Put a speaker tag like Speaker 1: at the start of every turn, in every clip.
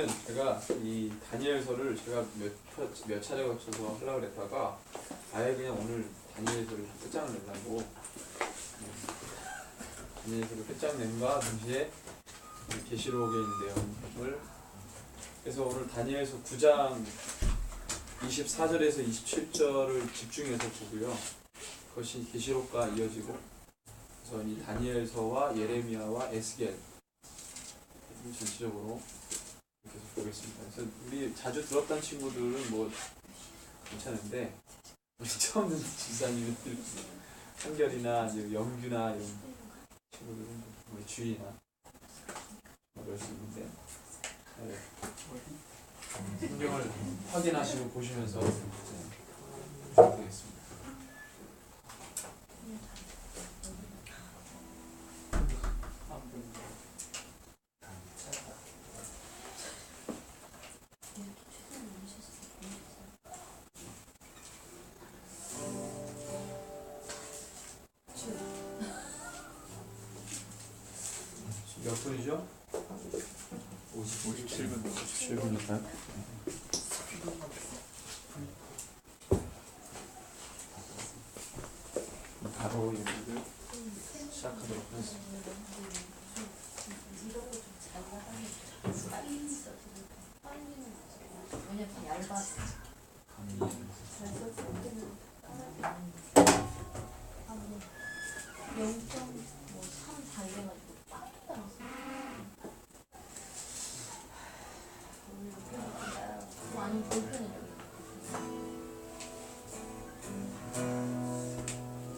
Speaker 1: 오늘은 제가 이 다니엘서를 제가 몇 차례 거쳐서 하려고 했다가 아예 그냥 오늘 다니엘서를 끝장을 내려고 다니엘서를 끝장낸과 동시에 계시록에 있는 내용을 그래서 오늘 다니엘서 9장 24절에서 27절을 집중해서 보고요. 그것이 계시록과 이어지고 그래서 이 다니엘서와 예레미야와 에스겔 전체적으로 계속 보겠습니다. 그래서 우리 자주 들었던 친구들은 뭐 괜찮은데 우리 처음 듣는 집사님들 한결이나 영규나 이런 친구들은 우리 주희나 그럴 수 있는데 네. 성경을 확인하시고 보시면서 보셔야 되겠습니다. 몇 분이죠? 57분. 57분일까요? 바로 얘기를 시작하도록 하겠습니다.
Speaker 2: 왜냐면 얇아서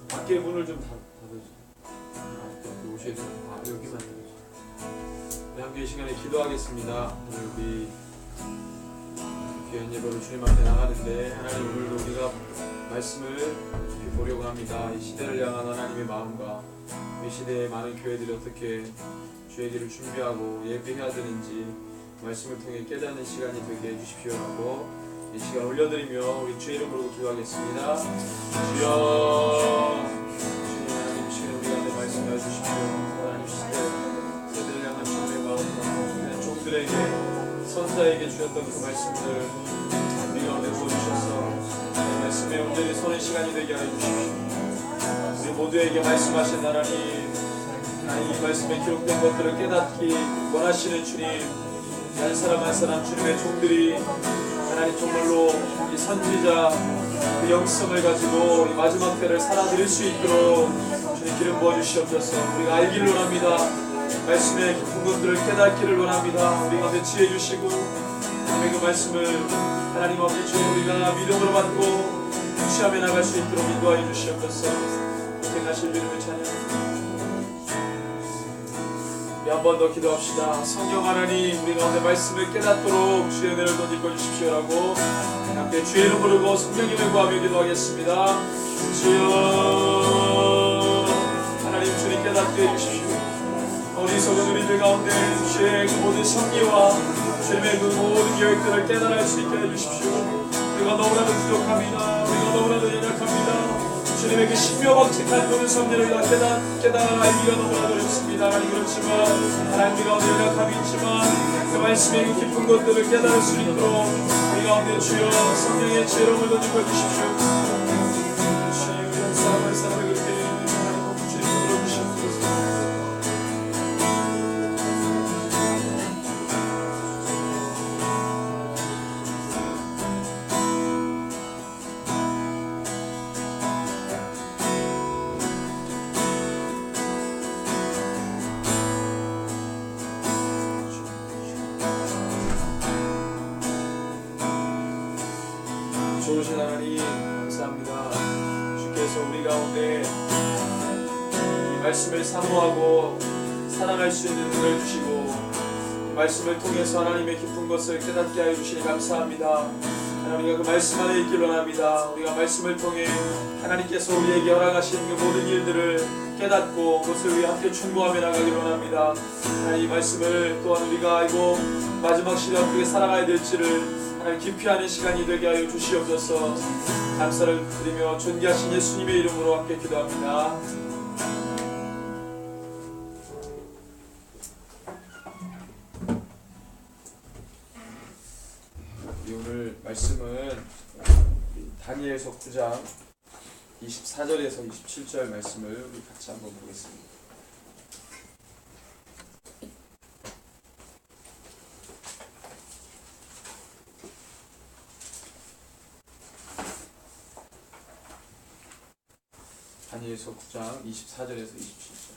Speaker 1: 밖에 문을 좀 닫아주세요. 오셔야 돼요. 여기만 닫아주세요. 우리 함께 이 시간에 기도하겠습니다. 오늘 우리 귀한 예배로 주님 앞에 나가는데 하나님 오늘도 우리가 말씀을 보려고 합니다. 이 시대를 향한 하나님의 마음과 이 시대의 많은 교회들이 어떻게 주의 길을 준비하고 예배해야 되는지 말씀을 통해 깨닫는 시간이 되게 해주십시오라고 이 시간 올려드리며 우리 주의 이름으로 기도하겠습니다. 주여 주님 하나님 지금 우리 가운데 말씀해 주십시오. 하나님 세대를 향한 주님의 마음과 종들에게 선자에게 주셨던 그 말씀들 우리 가운데 부어주셔서 이 말씀에 온전히 서는 시간이 되게 하여 주십시오. 우리 모두에게 말씀하신 하나님 이 말씀에 기록된 것들을 깨닫기 원하시는 주님 한 사람 한 사람 주님의 종들이 하나님 정말로 이 선지자 그 영성을 가지고 이 마지막 때를 살아드릴 수 있도록 주님 기름 부어주시옵소서. 우리가 알기를 원합니다. 말씀의 깊은 것들을 깨닫기를 원합니다. 우리 가운데 지혜 주시고 하나님의 그 말씀을 하나님 아버지 주님 우리가 믿음으로 받고 취함해 나갈 수 있도록 인도하여 주시옵소서. 행하실 이름을 찬양합니다. 한 번 더 기도합시다. 성령 하나님 우리 가운데 말씀을 깨닫도록 주의 은혜를 더 입어 주십시오라고 함께 주의 이름 부르고 성령님을 구하며 기도하겠습니다. 주여 하나님 주님 깨닫게 해주십시오. 어리석은 우리들 가운데 주의 그 모든 섭리와 주님의 그 모든 계획들을 깨달을 수 있게 해주십시오. 우리가 너무나도 부족합니다. 우리가 너무나도 연약합니다. 주님의 그 신묘박직한 모든 섭리를 깨달아 알기가 너무나도 어렵습니다. 하나님 그렇지만 하나님 가운데 연약함이 있지만 그 말씀의 그 깊은 것들을 깨달을 수 있도록 우리 가운데 주여 성령의 지혜로움을 던지고 주십시오. 주님 우리 한 사람 한 사람을 그렇게 하나님 주님 불러주시옵소서. 좋으신 하나님 감사합니다. 주께서 우리 가운데 이 말씀을 사모하고 사랑할 수 있는 눈을 주시고 이 말씀을 통해서 하나님의 깊은 것을 깨닫게 하여 주시니 감사합니다. 하나님과 그 말씀 안에 있길 원합니다. 우리가 말씀을 통해 하나님께서 우리에게 허락하신 그 모든 일들을 깨닫고 그것을 위해 함께 충고하며 나가길 원합니다. 하나님 이 말씀을 또한 우리가 알고 마지막 시대 어떻게 살아가야 될지를 하나님 깊이 하는 시간이 되게 하여 주시옵소서. 감사를 드리며 존귀하신 예수님의 이름으로 함께 기도합니다. 말씀은 다니엘서 9장 24절에서 27절 말씀을 우리 같이 한번 보겠습니다. 다니엘서 9장 24절에서 27절.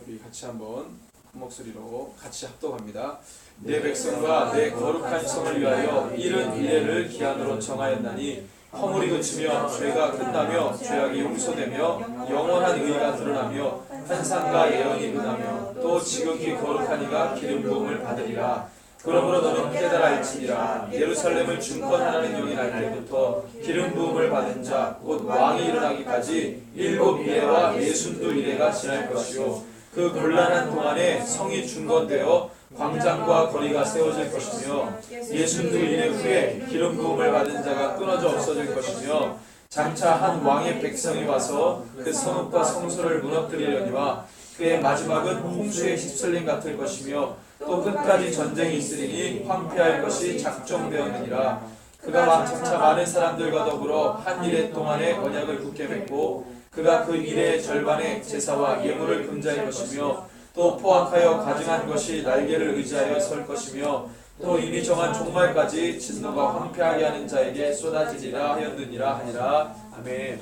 Speaker 1: 우리 같이 한번 큰 목소리로 같이 합독합니다. 내 백성과 내 거룩한 성을 위하여 이른 이래를 기한으로 정하였나니 허물이 그치며 죄가 끝나며 죄악이 용서되며 영원한 의가 드러나며 환상과 예언이 응하며 또 지극히 거룩한 이가 기름 부음을 받으리라. 그러므로 너는 깨달을지니라. 예루살렘을 중건하는 영이 날 때부터 기름 부음을 받은 자 곧 왕이 일어나기까지 7이레와 62이레가 지날 것이요 그 곤란한 동안에 성이 중건되어 광장과 거리가 세워질 것이며 62이레 후에 기름 부음을 받은 자가 끊어져 없어질 것이며 장차 한 왕의 백성이 와서 그 성읍과 성소를 무너뜨리려니와 그의 마지막은 홍수에 휩쓸림 같을 것이며 또 끝까지 전쟁이 있으리니 황폐할 것이 작정되었느니라. 그가 장차 많은 사람들과 더불어 한 이레 동안에 언약을 굳게 맺고 그가 그 이레의 절반의 제사와 예물을 금자일 것이며 또 포악하여 가증한 것이 날개를 의지하여 설 것이며 또 이미 정한 종말까지 진노가 황폐하게 하는 자에게 쏟아지리라 하였느니라 하니라. 아멘.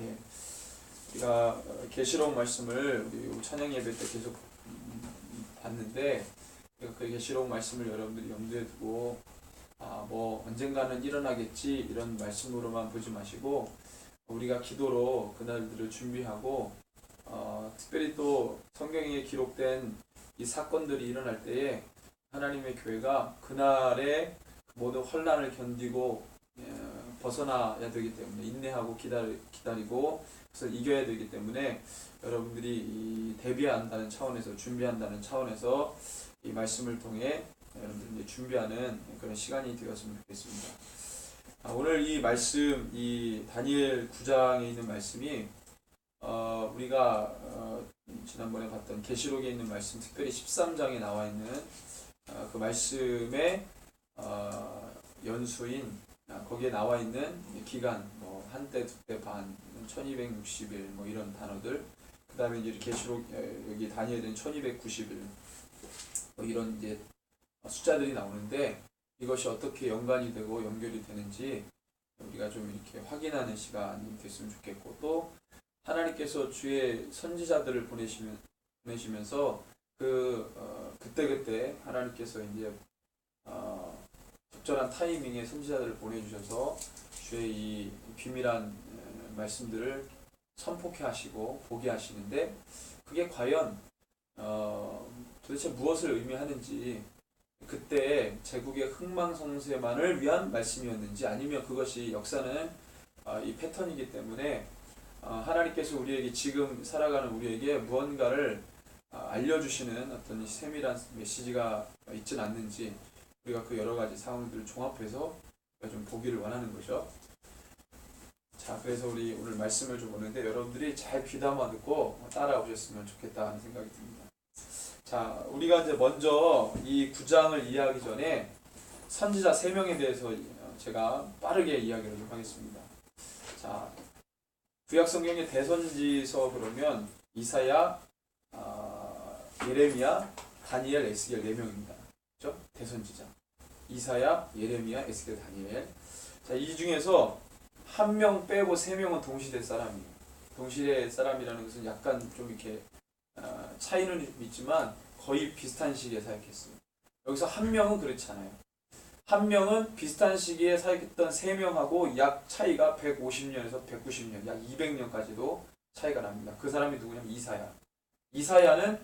Speaker 1: 예. 우리가 계시록 말씀을 우리 찬양 예배 때 계속 봤는데 그 계시록 말씀을 여러분들이 염두에 두고 뭐 언젠가는 일어나겠지 이런 말씀으로만 보지 마시고 우리가 기도로 그날들을 준비하고 특별히 또 성경에 기록된 이 사건들이 일어날 때에 하나님의 교회가 그날의 모든 혼란을 견디고 벗어나야 되기 때문에 인내하고 기다리고 그래서 이겨야 되기 때문에 여러분들이 대비한다는 차원에서 준비한다는 차원에서 이 말씀을 통해 여러분들이 준비하는 그런 시간이 되었으면 좋겠습니다. 오늘 이 말씀, 이 다니엘 9장에 있는 말씀이 우리가 지난번에 봤던 계시록에 있는 말씀, 특별히 13장에 나와 있는 그 말씀의 연수인 거기에 나와 있는 기간, 뭐 한때, 두때 반, 1260일 뭐 이런 단어들, 그 다음에 이제 계시록 여기 다니엘은 1290일 뭐 이런 이제 숫자들이 나오는데 이것이 어떻게 연관이 되고 연결이 되는지 우리가 좀 이렇게 확인하는 시간이 됐으면 좋겠고 또 하나님께서 주의 선지자들을 보내시면서 그때 하나님께서 이제 적절한 타이밍에 선지자들을 보내주셔서 주의 이 비밀한 말씀들을 선포케 하시고 보게 하시는데 그게 과연 도대체 무엇을 의미하는지 그때 제국의 흥망성쇠만을 위한 말씀이었는지 아니면 그것이 역사는 이 패턴이기 때문에 하나님께서 우리에게 지금 살아가는 우리에게 무언가를 알려주시는 어떤 세밀한 메시지가 있지는 않는지 우리가 그 여러 가지 상황들을 종합해서 좀 보기를 원하는 거죠. 자, 그래서 우리 오늘 말씀을 좀 보는데 여러분들이 잘 귀담아 듣고 따라오셨으면 좋겠다 하는 생각이 듭니다. 자, 우리가 이제 먼저 이 9장을 이해하기 전에 선지자 3명에 대해서 제가 빠르게 이야기를 좀 하겠습니다. 자, 구약 성경의 대선지서 그러면 이사야, 예레미야, 다니엘, 에스겔 4명입니다. 그렇죠? 대선지자. 이사야, 예레미야, 에스겔, 다니엘. 자, 이 중에서 한 명 빼고 3명은 동시대 사람이에요. 동시대 사람이라는 것은 약간 좀 이렇게 차이는 있지만 거의 비슷한 시기에 사역했어요. 여기서 한 명은 그렇지 않아요. 한 명은 비슷한 시기에 사역했던 3명하고 약 차이가 150년에서 190년, 약 200년까지도 차이가 납니다. 그 사람이 누구냐면 이사야. 이사야는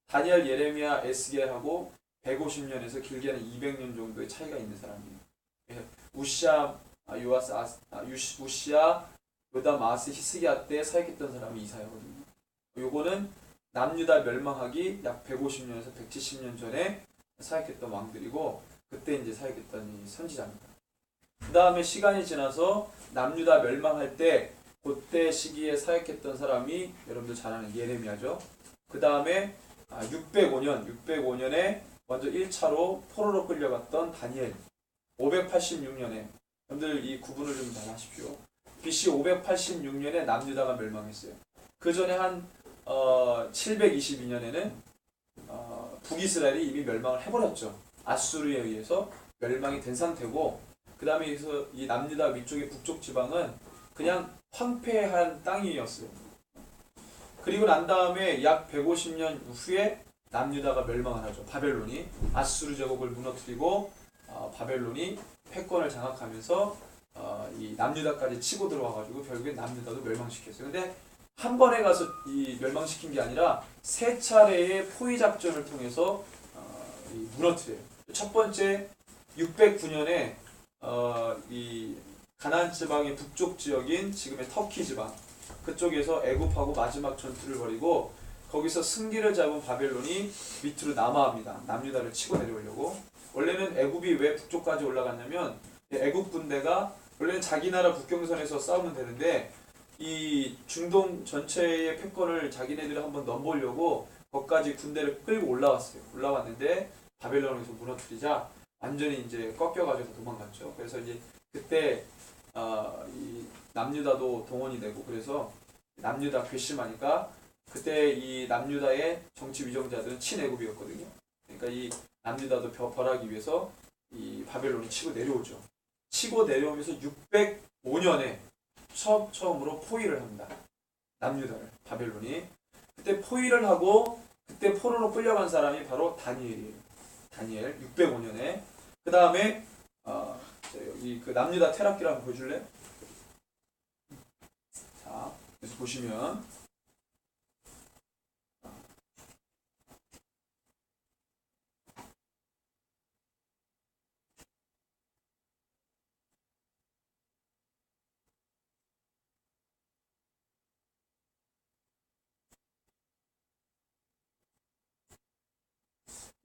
Speaker 1: 다니엘, 예레미야, 에스겔하고 150년에서 길게는 200년 정도의 차이가 있는 사람이에요. 우시야, 요담, 아스, 히스기야 때 사역했던 사람이 이사야거든요. 요거는 남유다 멸망하기 약 150년에서 170년 전에 사역했던 왕들이고 그때 이제 사역했던 이 선지자입니다. 그 다음에 시간이 지나서 남유다 멸망할 때
Speaker 2: 그때 시기에 사역했던 사람이 여러분들 잘 아는 예레미야죠. 그 다음에 605년에 먼저 1차로 포로로 끌려갔던 다니엘. 586년에 여러분들 이 구분을 좀 잘 하십시오. BC 586년에 남유다가 멸망했어요. 그 전에 한 722년에는 북이스라엘이 이미 멸망을 해버렸죠. 아수르에 의해서 멸망이 된 상태고, 그 다음에 이 남유다 위쪽의 북쪽 지방은 그냥 황폐한 땅이었어요. 그리고 난 다음에 약 150년 후에 남유다가 멸망을 하죠. 바벨론이 아수르 제국을 무너뜨리고 바벨론이 패권을 장악하면서 이 남유다까지 치고 들어와가지고 결국에 남유다도 멸망시켰어요. 근데 한 번에 가서 이 멸망시킨 게 아니라 세 차례의 포위 작전을 통해서 무너뜨려요. 첫 번째 609년에 이 가나안 지방의 북쪽 지역인 지금의 터키 지방 그쪽에서 애굽하고 마지막 전투를 벌이고 거기서 승기를 잡은 바벨론이 밑으로 남하합니다. 남유다를 치고 내려오려고. 원래는 애굽이 왜 북쪽까지 올라갔냐면 애굽 군대가 원래는 자기 나라 국경선에서 싸우면 되는데 이 중동 전체의 패권을 자기네들이 한번 넘보려고 거기까지 군대를 끌고 올라왔어요. 올라왔는데 바벨론에서 무너뜨리자 완전히 이제 꺾여가지고 도망갔죠. 그래서 이제 그때 이 남유다도 동원이 되고 그래서 남유다 괘씸하니까 그때 이 남유다의 정치 위정자들은 친애굽이었거든요. 그러니까 이 남유다도 벌하기 위해서 이 바벨론이 치고 내려오죠. 치고 내려오면서 605년에 처음으로 포위를 합니다. 남유다를 바벨론이. 그때 포위를 하고 그때 포로로 끌려간 사람이 바로 다니엘이에요. 다니엘 605년에. 그 다음에 여기 그 남유다 테라키를 한번 보여줄래? 자, 그래서 보시면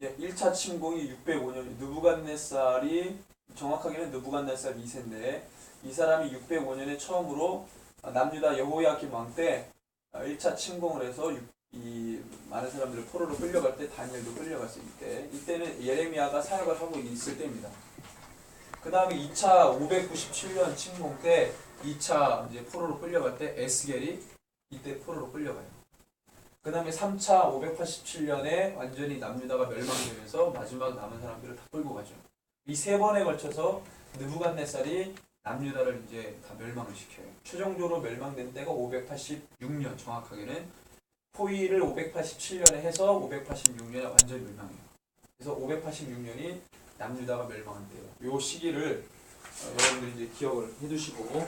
Speaker 2: 예, 1차 침공이 605년 느부갓네살이 정확하게는 느부갓네살 2세인데 이 사람이 605년에 처음으로 남유다 여호야김 왕 때 1차 침공을 해서 이 많은 사람들을 포로로 끌려갈 때 다니엘도 끌려갔을 때 이때는 예레미야가 사역을 하고 있을 때입니다. 그 다음에 2차 597년 침공 때 2차 이제 포로로 끌려갈 때 에스겔이 이때 포로로 끌려가요. 그 다음에 3차 587년에 완전히 남유다가 멸망되면서 마지막 남은 사람들을 다 끌고 가죠. 이 세 번에 걸쳐서 느부갓네살이 남유다를 이제 다 멸망을 시켜요. 최종적으로 멸망된 때가 586년 정확하게는 포위를 587년에 해서 586년에 완전히 멸망해요. 그래서 586년이 남유다가 멸망한 때예요. 이 시기를 여러분들이 이제 기억을 해두시고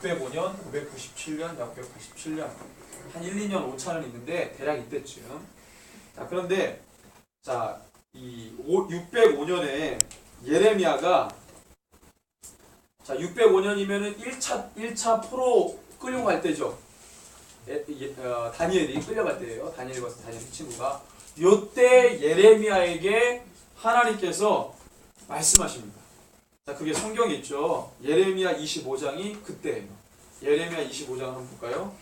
Speaker 2: 605년, 597년, 687년 한 1, 2년 오차는 있는데 대략 이때쯤. 자, 그런데 자, 이 605년에 예레미야가 자, 605년이면은 1차 포로 끌려고 갈 때죠. 다니엘이 끌려갈 때예요. 다니엘 친구가. 요때 예레미야에게 하나님께서 말씀하십니다. 자, 그게 성경에 있죠. 예레미야 25장이 그때예요. 예레미야 25장 한번 볼까요?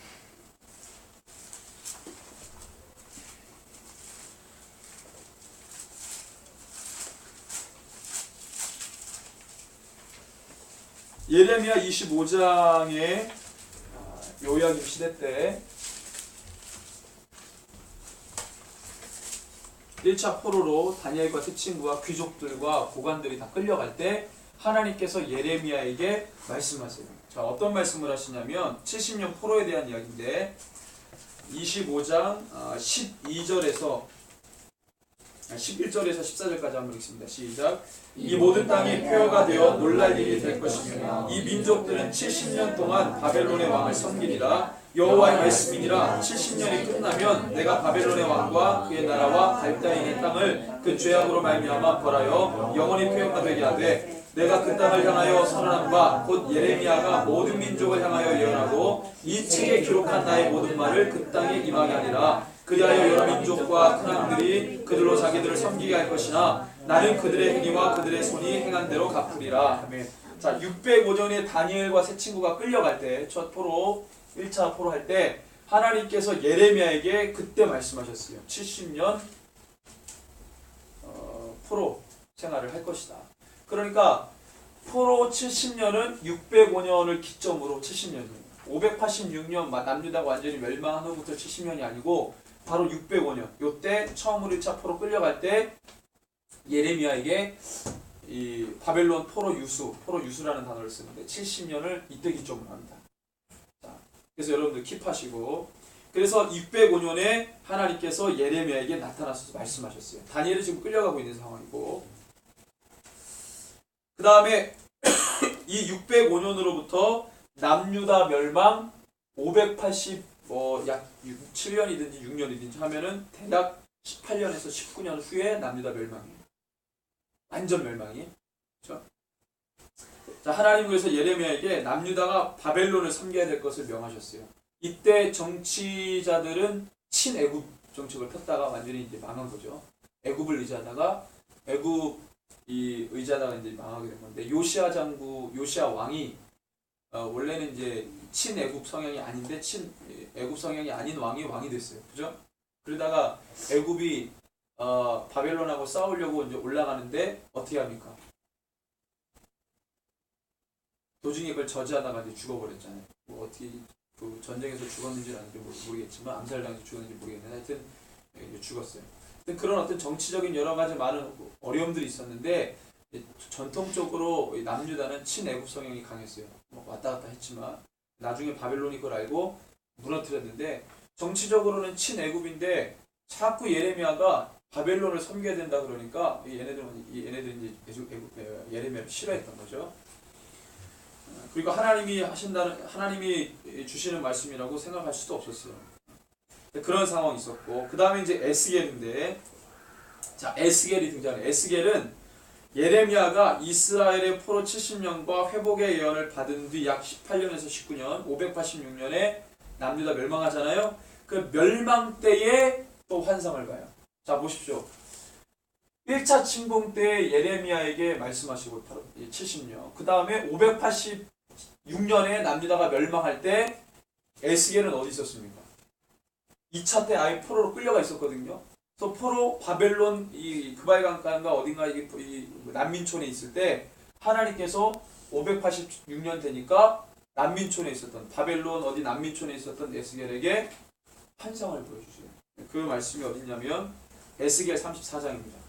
Speaker 2: 예레미야 25장의 요야김 시대 때 1차 포로로 다니엘과 특친구와 귀족들과 고관들이 다 끌려갈 때 하나님께서 예레미야에게 말씀하세요. 자, 어떤 말씀을 하시냐면 70년 포로에 대한 이야기인데 25장 12절에서 11절에서 14절까지 한번 읽습니다. 시작. 이 모든 땅이 폐허가 되어 놀랄 일이 될 것이며 이 민족들은 70년 동안 바벨론의 왕을 섬기리라. 여호와의 말씀이니라. 70년이 끝나면 내가 바벨론의 왕과 그의 나라와 갈대인의 땅을 그 죄악으로 말미암아 벌하여 영원히 폐허가 되게 하되 내가 그 땅을 향하여 선언한 바 곧 예레미야가 모든 민족을 향하여 예언하고 이 책에 기록한 나의 모든 말을 그 땅에 임하게 하리라. 그리하여 여러 민족과 큰 왕들이 그들로 자기들을 섬기게 할 것이나 나는 그들의 행위와 그들의 손이 행한 대로 갚으리라. 아멘. 자, 605년에 다니엘과 세 친구가 끌려갈 때, 첫 포로, 1차 포로 할 때, 하나님께서 예레미야에게 그때 말씀하셨어요. 70년 포로 생활을 할 것이다. 그러니까 포로 70년은 605년을 기점으로 70년이에요. 586년 남유다가 완전히 멸망한 후부터 70년이 아니고 바로 605년. 요때 처음으로 1차 포로 끌려갈 때 예레미야에게 이 바벨론 포로 유수라는 단어를 쓰는데 70년을 이때 기점으로 합니다. 자, 그래서 여러분들 킵하시고, 그래서 605년에 하나님께서 예레미야에게 나타나셔서 말씀하셨어요. 다니엘이 지금 끌려가고 있는 상황이고, 그 다음에 이 605년으로부터 남유다 멸망 580 약 7년이든지 6년이든지 하면은 대략 18년에서 19년 후에 남유다 멸망이에요. 완전 멸망이. 그렇죠? 자, 하나님 그래서 예레미야에게 남유다가 바벨론을 섬겨야 될 것을 명하셨어요. 이때 정치자들은 친애굽 정책을 폈다가 완전히 이제 망한 거죠. 애굽을 의지하다가 의지하다가 이제 망하게 된 건데, 요시아 왕이 원래는 이제 친애굽 성향이 아닌데 애굽 성향이 아닌 왕이 됐어요. 그죠? 그러다가 애굽이 바벨론하고 싸우려고 이제 올라가는데 어떻게 합니까? 도중에 저지하다가 이제 죽어버렸잖아요. 뭐 어떻게 그 전쟁에서 죽었는지는 아닌지 모르겠지만, 암살당해서 죽었는지 모르겠는데 하여튼 이제 죽었어요. 그런 어떤 정치적인 여러 가지 많은 어려움들이 있었는데, 전통적으로 남유다는 친애굽 성향이 강했어요. 왔다 갔다 했지만 나중에 바벨론이 그걸 알고 무너뜨렸는데, 정치적으로는 친애굽인데 자꾸 예레미야가 바벨론을 섬겨야 된다 그러니까 얘네들은 이제 예레미야를 싫어했던 거죠. 그리고 하나님이 주시는 말씀이라고 생각할 수도 없었어요. 그런 상황이 있었고, 그 다음에 이제 에스겔인데, 자, 에스겔이 등장해요. 에스겔은 예레미야가 이스라엘의 포로 70년과 회복의 예언을 받은 뒤 약 18년에서 19년, 586년에 남유다 멸망하잖아요. 그 멸망 때에 또 환상을 봐요. 자, 보십시오. 1차 침공 때 예레미야에게 말씀하시고 70년. 그 다음에 586년에 남유다가 멸망할 때 에스겔은 어디 있었습니까? 2차 때 아예 포로로 끌려가 있었거든요. 그래서 포로 바벨론 그바이 강가인가 어딘가 이 난민촌에 있을 때 하나님께서 586년 되니까 난민촌에 있었던 바벨론 어디 난민촌에 있었던 에스겔에게 환상을 보여주세요. 그 말씀이 어디냐면 에스겔 34장입니다.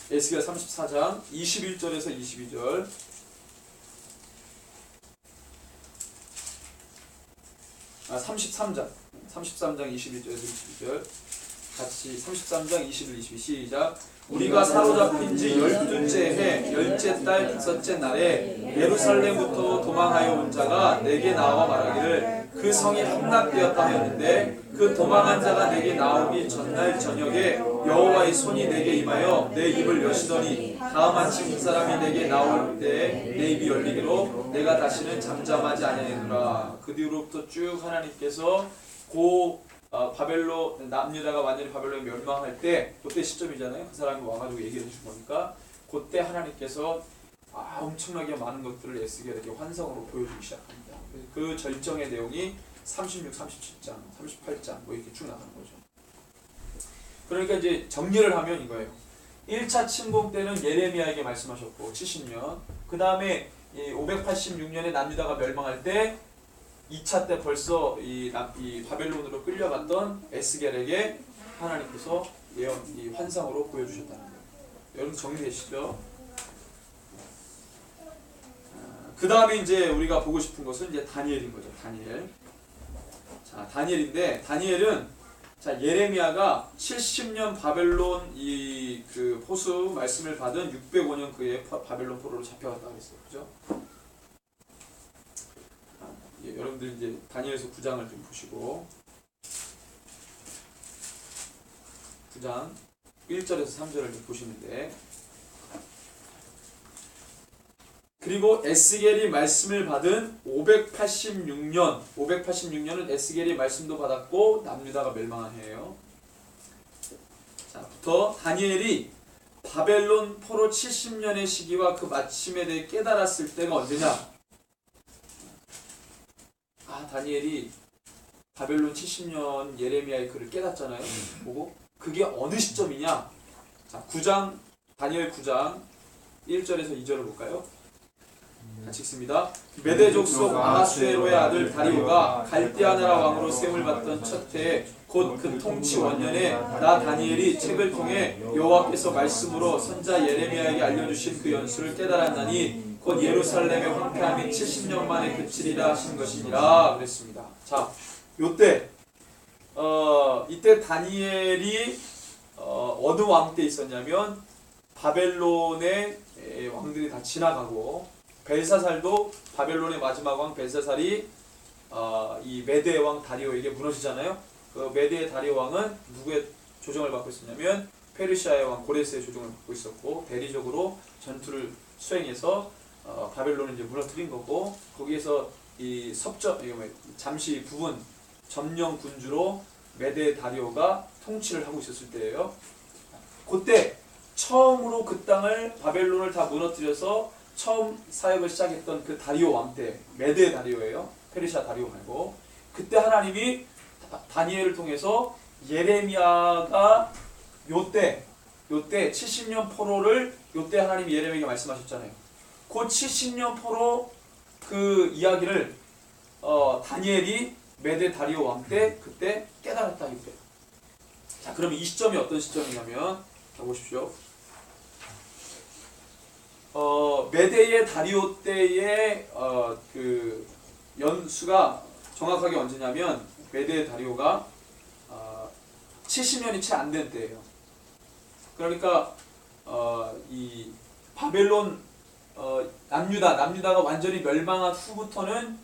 Speaker 2: 에스겔 34장 21절에서 22절. 아, 33장 21절에서 22절 같이 33장 21, 22 시작. 우리가 사로잡힌 지 12째 해 10째 달 5째 날에 예루살렘부터 도망하여 온 자가 내게 나와 말하기를 그 성이 함락되었다 하였는데, 그 도망한 자가 내게 나오기 전날 저녁에 여호와의 손이 내게 임하여 내 입을 여시더니 다음 아침 그 사람이 내게 나올 때 내 입이 열리기로 내가 다시는 잠잠하지 아니하노라. 그 뒤로부터 쭉 하나님께서 바벨론 남유다가 완전히 바벨론에 멸망할 때 그때 시점이잖아요. 그 사람이 와가지고 얘기를 해준 거니까 그때 하나님께서 엄청나게 많은 것들을 에스겔에게 환상으로 보여주기 시작합니다. 그 절정의 내용이 36, 37장, 38장 뭐 이렇게 쭉 나가는 거죠. 그러니까 이제 정리를 하면 이거예요. 1차 침공 때는 예레미야에게 말씀하셨고 70년. 그 다음에 586년에 남유다가 멸망할 때 2차 때 벌써 이 바벨론으로 끌려갔던 에스겔에게 하나님께서 이 환상으로 보여주셨다는 거예요. 여러분 정리되시죠? 그 다음에 이제 우리가 보고 싶은 것은 이제 다니엘인 거죠. 다니엘. 자, 다니엘인데 다니엘은 자 예레미야가 70년 바벨론 그 포수 말씀을 받은 605년 그해 바벨론 포로로 잡혀갔다고 했어요. 그죠? 여러분들 이제 다니엘서 9장을 좀 보시고 9장 1절에서 3절을 좀 보시는데 그리고 에스겔이 말씀을 받은 586년은 에스겔이 말씀도 받았고 남유다가 멸망한 해예요. 자부터 다니엘이 바벨론 포로 70년의 시기와 그 마침에 대해 깨달았을 때가 언제냐? 다니엘이 바벨론 70년 예레미야의 글을 깨닫잖아요. 보고 그게 어느 시점이냐? 자, 9장 다니엘 9장 1절에서 2절을 볼까요? 같이 읽습니다. 메대 족속 아하수에로의 아들 다리오가 갈대아 나라 왕으로 세움을 받던 첫 해에 곧 그 통치 원년에 나 다니엘이 책을 통해 여호와께서 말씀으로 선자 예레미야에게 알려주신 그 연수를 깨달았나니 곧 예루살렘의 황폐함이 70년 만에 그치리라 하신 것이니라 그랬습니다. 자, 요때 이때 다니엘이 어느 왕 때 있었냐면 바벨론의 왕들이 다 지나가고 벨사살도 바벨론의 마지막 왕 벨사살이 이 메대 왕 다리오에게 무너지잖아요. 그 메대 다리오 왕은 누구의 조정을 받고 있었냐면 페르시아의 왕 고레스의 조정을 받고 있었고 대리적으로 전투를 수행해서 바벨론을 이제 무너뜨린 거고 거기에서 이 잠시 부분 점령 군주로 메대 다리오가 통치를 하고 있었을 때예요. 그때 처음으로 그 땅을 바벨론을 다 무너뜨려서 처음 사역을 시작했던 그 다리오 왕 때 메대 다리오예요. 페르시아 다리오 말고 그때 하나님이 다니엘을 통해서 예레미야가 요때 70년 포로를 요때 하나님이 예레미야에게 말씀하셨잖아요. 그 70년 포로 그 이야기를 다니엘이 메대 다리오 왕 때 그때 깨달았다 이거예요. 자, 그럼 이 시점이 어떤 시점이냐면 자 보십시오. 메대의 다리오 때의 그 연수가 정확하게 언제냐면 메대 다리오가 70년이 채 안 된 때예요. 그러니까 이 바벨론 남유다가 완전히 멸망한 후부터는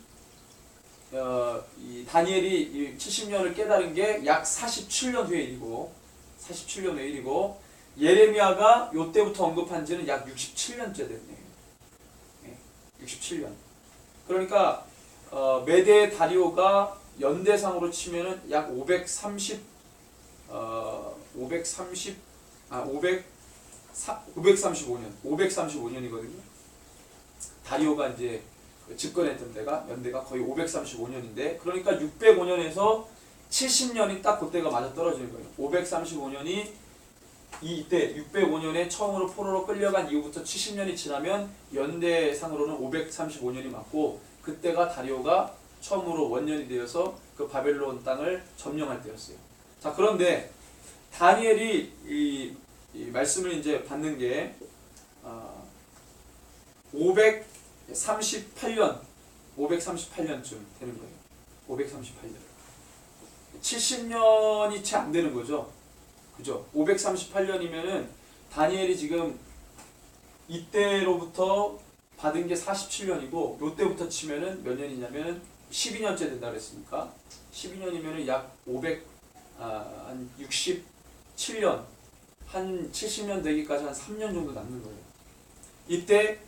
Speaker 2: 이 다니엘이 이 70년을 깨달은 게 약 47년 후의 일이고 예레미야가 요때부터 언급한 지는 약 67년째 됐네요. 67년. 그러니까 메대 다리오가 연대상으로 치면은 약 535년이거든요. 다리오가 이제 집권했던 데가 연대가 거의 535년인데 그러니까 605년에서 70년이 딱 그때가 맞아 떨어지는 거예요. 535년이 이때 605년에 처음으로 포로로 끌려간 이후부터 70년이 지나면 연대상으로는 535년이 맞고 그때가 다리오가 처음으로 원년이 되어서 그 바벨론 땅을 점령할 때였어요. 자, 그런데 다니엘이 이 말씀을 이제 받는 게 538년쯤 되는 거예요. 538년. 70년이 채 안 되는 거죠. 그죠? 538년이면은 다니엘이 지금 이때로부터 받은 게 47년이고 요때부터 치면은 몇 년이냐면은 12년째 된다 그랬으니까 12년이면은 약 67년 한 70년 되기까지 한 3년 정도 남는 거예요. 이때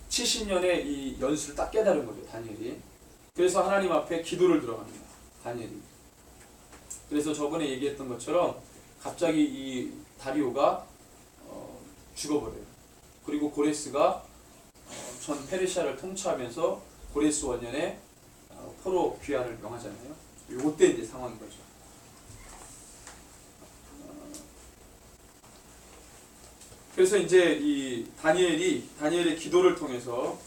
Speaker 2: 70년의 이 연수를 딱 깨달은 거죠, 다니엘이. 그래서 하나님 앞에 기도를 들어갑니다, 다니엘이. 그래서 저번에 얘기했던 것처럼 갑자기 이 다리오가 죽어버려요. 그리고 고레스가 전 페르시아를 통치하면서 고레스 원년에 포로 귀환을 명하잖아요. 요때 이제 상황인 거죠. 그래서 이제 이 다니엘의 기도를 통해서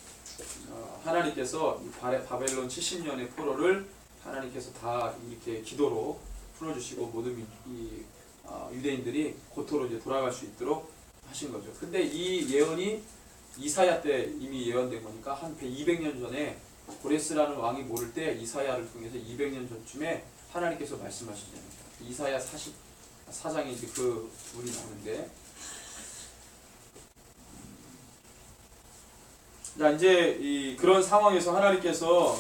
Speaker 2: 하나님께서 바벨론 70년의 포로를 하나님께서 다 이렇게 기도로 풀어주시고 모든 이 유대인들이 고토로 이제 돌아갈 수 있도록 하신 거죠. 근데 이 예언이 이사야 때 이미 예언된 거니까 한 200년 전에 고레스라는 왕이 모를 때 이사야를 통해서 200년 전쯤에 하나님께서 말씀하시잖아요. 이사야 44장에 이제 그 문이 나오는데, 자 이제 그런 상황에서 하나님께서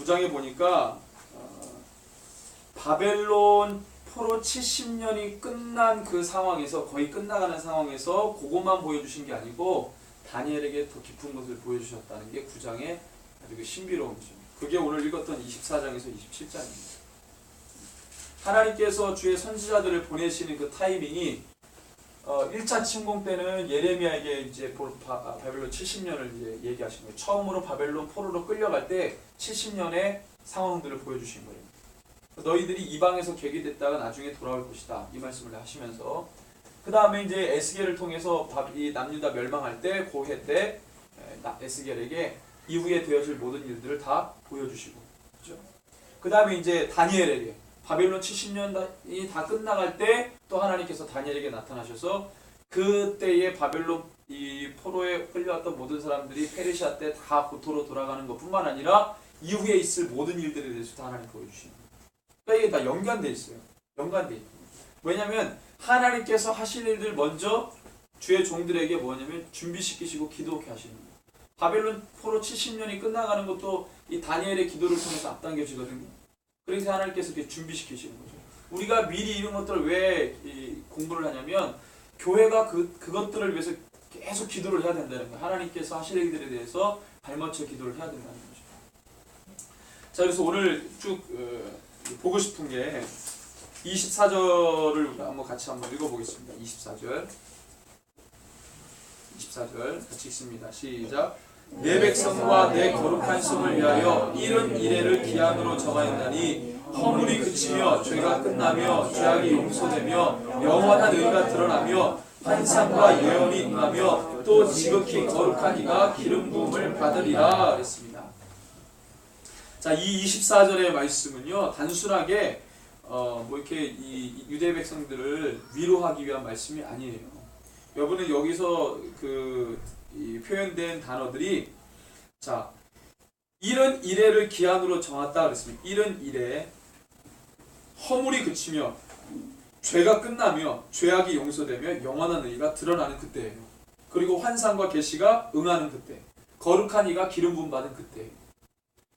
Speaker 2: 9장에 보니까 바벨론 포로 70년이 끝난 그 상황에서 거의 끝나가는 상황에서 그것만 보여주신 게 아니고 다니엘에게 더 깊은 것을 보여주셨다는 게 9장의 아주 그 신비로움이죠. 그게 오늘 읽었던 24장에서 27장입니다. 하나님께서 주의 선지자들을 보내시는 그 타이밍이 1차 침공 때는 예레미야에게 이제 바벨론 70년을 이제 얘기하신 거예요. 처음으로 바벨론 포로로 끌려갈 때 70년의 상황들을 보여주신 거예요. 너희들이 이방에서 계기됐다가 나중에 돌아올 것이다. 이 말씀을 하시면서 그 다음에 이제 에스겔을 통해서 이 남유다 멸망할 때 고해 때 에스겔에게 이후에 되어질 모든 일들을 다 보여주시고, 그렇죠? 그 다음에 이제 다니엘에게 바벨론 70년이 다 끝나갈 때 또 하나님께서 다니엘에게 나타나셔서 그때의 바벨론 이 포로에 끌려왔던 모든 사람들이 페르시아 때 다 고토로 돌아가는 것뿐만 아니라 이후에 있을 모든 일들에 대해서 다 하나님 보여주시는 거예요. 그러니까 이게 다 연관돼 있어요. 연관돼 있고. 왜냐하면 하나님께서 하실 일들 먼저 주의 종들에게 뭐냐면 준비시키시고 기도케 하시는 거예요. 바벨론 포로 70년이 끝나가는 것도 이 다니엘의 기도를 통해서 앞당겨지거든요. 그래서 하나님께서 이렇게 준비시키시는 거죠. 우리가 미리 이런 것들을 왜 공부를 하냐면 교회가 그것들을 위해서 계속 기도를 해야 된다는 거예요. 하나님께서 하실 일들에 대해서 발맞춰 기도를 해야 된다는 거죠. 자, 그래서 오늘 쭉 보고 싶은 게 24절을 한번 같이 한번 읽어보겠습니다. 24절 같이 읽습니다. 시작. 내 백성과 내 거룩한 성을 위하여 이른 이래를 기한으로 정하였나니 허물이 그치며 죄가 끝나며 죄악이 용서되며 영원한 의가 드러나며 환상과 예언이 임하며 또 지극히 거룩한 이가 기름 부음을 받으리라 그랬습니다. 자, 이 24절의 말씀은요 단순하게 뭐 이렇게 이 유대 백성들을 위로하기 위한 말씀이 아니에요. 여러분은 여기서 이 표현된 단어들이 자 이른 이래를 기한으로 정했다 그랬습니다. 이른 이래 허물이 그치며 죄가 끝나며 죄악이 용서되며 영원한 의가 드러나는 그때예요. 그리고 환상과 계시가 응하는 그때, 거룩한 이가 기름 부음 받은 그때예요.